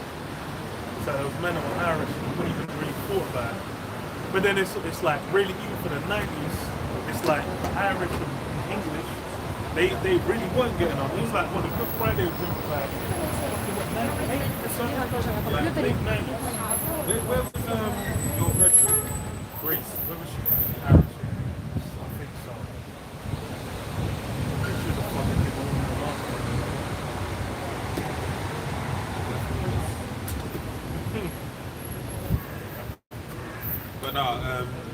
so those men that were Irish and wouldn't even really thought about it. But then it's like really even for the 90s, it's like the Irish and English, they really weren't getting on. It was like when the Good Friday was like late 90s. Where was your virtue? Grace, where was she? Irish. I think so. She's a fucking people in the last But the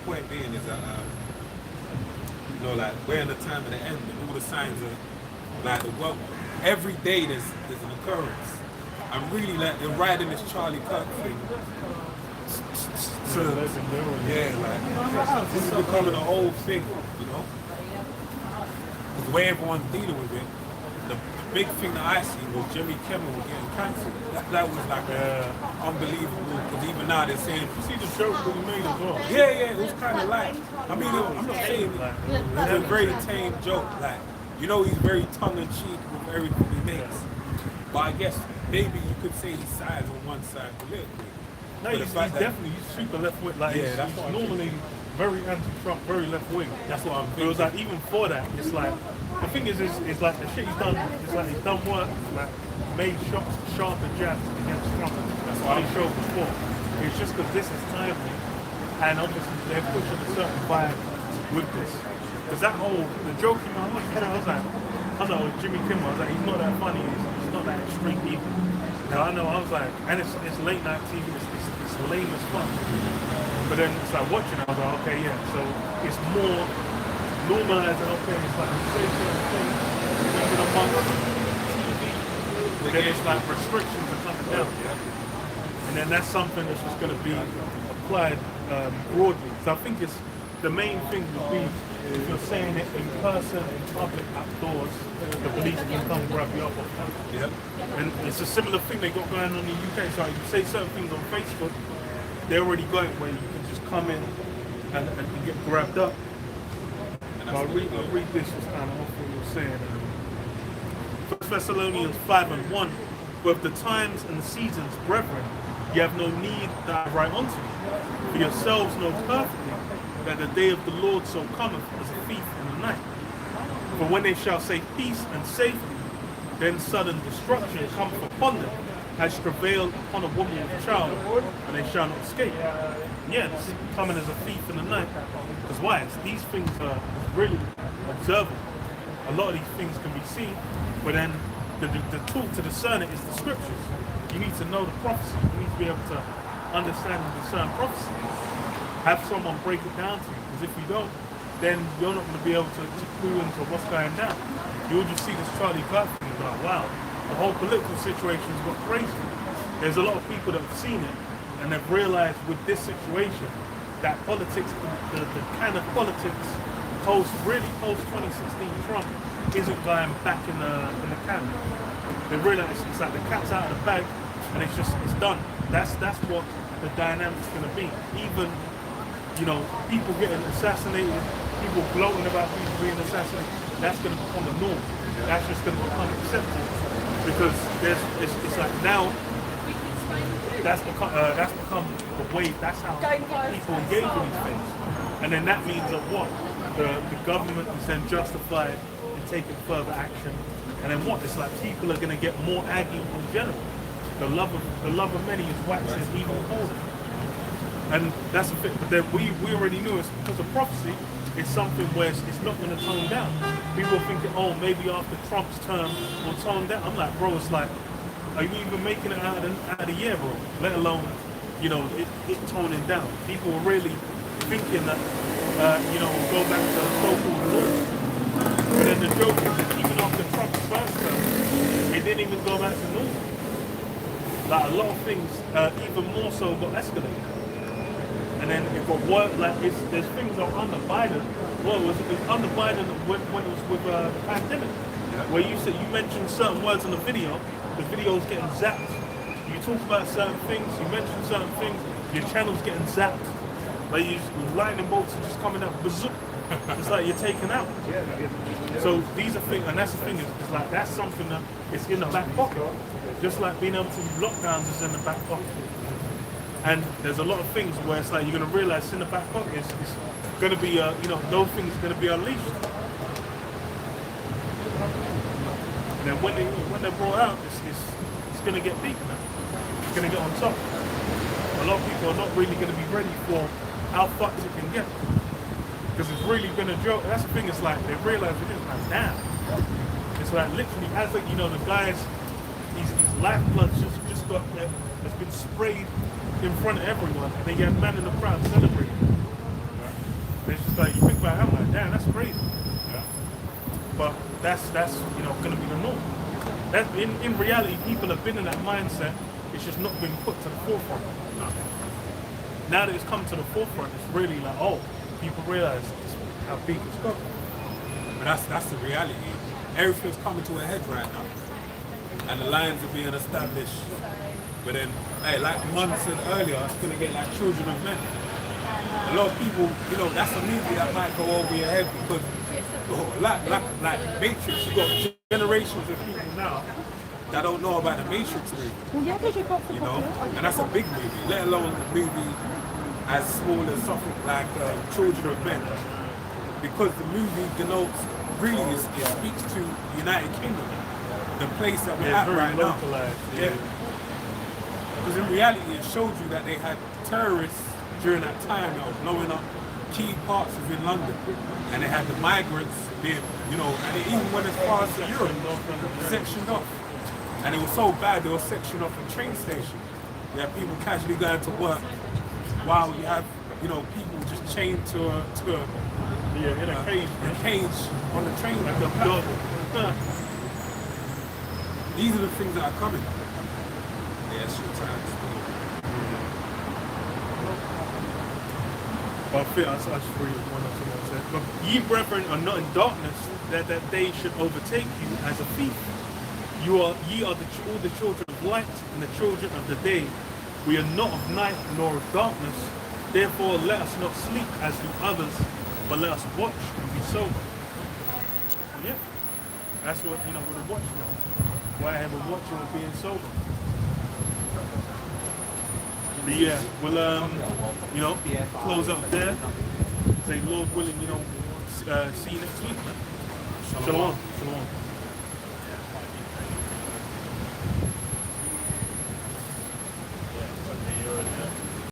point being is that like we're in the time of the end, and all the signs are like the world. Every day there's an occurrence. I'm really like they're riding this Charlie Kirk thing. Yeah, like this is becoming a whole thing, you know. The way everyone's dealing with it. The big thing that I see was Jimmy Kimmel getting cancelled. That was like unbelievable. Because even now they're saying, you see the joke that he made as well. yeah, it was kind of like. I mean, I'm not saying it's a very tame joke. Like, you know, he's very tongue-in-cheek with everything he makes. But I guess maybe you could say he sides on one side politically. No, he's definitely super left foot. Like, yeah, that's he's normally very anti-Trump, very left-wing. That's what I'm But it was thinking. like, even for that, it's like, the thing is like the shit he's done, it's like he's done work, like made sharper jabs against Trump. That's what he showed before. It's just because this is timely, and obviously they're pushing a certain vibe with this. Because that whole, the joking, I was like, with Jimmy Kimmel, I was like, he's not that funny, he's not that extreme either. Now I was like, and it's late night TV, it's lame as fuck. But then it's like watching it, I was like, okay, yeah, so it's more normalizing, okay, it's like you say certain things, even amongst TV, but then it's like restrictions are coming down. And then that's something that's just going to be applied broadly. So I think it's, the main thing would be, if you're saying it in person, in public, outdoors, the police can come grab you up. Yep. And it's a similar thing they got going on in the UK. So you say certain things on Facebook, they already got it where you can just come in and get grabbed up. I'll read this as kind of what we were saying. 1 Thessalonians 5:1. With the times and seasons, brethren, you have no need that I write unto you. For yourselves know perfectly that the day of the Lord so cometh as a thief in the night. For when they shall say peace and safety, then sudden destruction cometh upon them, as travail upon a woman with a child, and they shall not escape. Yeah, it's coming as a thief in the night. Because why? These things are really observable. A lot of these things can be seen, but then the tool to discern it is the scriptures. You need to know the prophecy. You need to be able to understand and discern prophecy. Have someone break it down to you, because if you don't, then you're not going to be able to clue into what's going down. You'll just see this Charlie Kirk thing and be like, wow, the whole political situation's got crazy. There's a lot of people that have seen it, and they've realized with this situation that politics, the kind of politics post 2016 Trump isn't going back in the can. They realize it's like the cat's out of the bag, and it's done. That's what the dynamic's going to be. Even, you know, people getting assassinated, people gloating about people being assassinated, that's going to become the norm. That's just going to become accepted, because it's like now that's become the way. That's how people engage with these things, and then that means that what the government is then justified in taking further action, and then what? It's like people are going to get more aggy in general. The love of many is waxing even colder. And that's a bit, but then we already knew it's because of prophecy. It's something where it's not going to tone down. People are thinking, oh, maybe after Trump's term will tone down. I'm like, bro, it's like, are you even making it out of the year, bro? Let alone, you know, it toning down. People are really thinking that, you know, we'll go back to so-called normal. But then the joke is that even after Trump's first term, it didn't even go back to normal. Like a lot of things, even more so, got escalated. And then it got worse. Like there's things that were under Biden. Well, it was under Biden when it was with the pandemic, where you mentioned certain words in the video was getting zapped. You talk about certain things, you mention certain things, your channel's getting zapped. Like lightning bolts are just coming out, bazoo. It's like you're taken out. So these are things, and that's the thing, is like that's something that is in the back pocket. Just like being able to do lockdowns is in the back pocket. And there's a lot of things where it's like you're going to realize in the back pocket it's going to be, you know, those things are going to be unleashed. And then when they're brought out, it's going to get deep now. It's going to get on top. A lot of people are not really going to be ready for how fucked it can get. Because it's really been a joke. That's the thing, it's like they realize it is like, damn. It's like literally, as like, you know, the guys, his lifeblood's just got, has been sprayed in front of everyone, and then you have man in the crowd celebrating. And it's just like, you think about it, I'm like, damn, that's crazy. But that's you know, going to be the norm. That, in reality, people have been in that mindset, it's just not been put to the forefront. Now that it's come to the forefront, it's really like, oh, people realize how big it's got. But that's the reality. Everything's coming to a head right now, and the lines are being established. But then, hey, like Mun said earlier, it's gonna get like Children of Men. A lot of people, you know, that's a movie that might go over your head because, like Matrix, you got generations of people now that don't know about the Matrix movie. You know, and that's a big movie. Let alone the movie as small as something like Children of Men, because the movie denotes really it speaks to the United Kingdom, the place that we're at very right now. localized. Yeah. Because in reality, it showed you that they had terrorists during that time that were blowing up key parts within London, and they had the migrants being, you know, and it even went as far as to Europe, sectioned off. And it was so bad, they were sectioned off a train station. You have people casually going to work, while you have, you know, people just chained to a in a cage. On the train. Like a dog. These are the things that are coming. Yeah, it's your time. But I feel I just really want to someone said, but ye brethren are not in darkness, that day should overtake you as a thief. Ye are all the children of light and the children of the day. We are not of night nor of darkness. Therefore let us not sleep as do others, but let us watch and be sober. So yeah, that's what, you know, with a watch now. Why I have a watch and being sober. But yeah, we'll you know, close up there. Say Lord willing, you know, see you next week. Shalom. Shalom.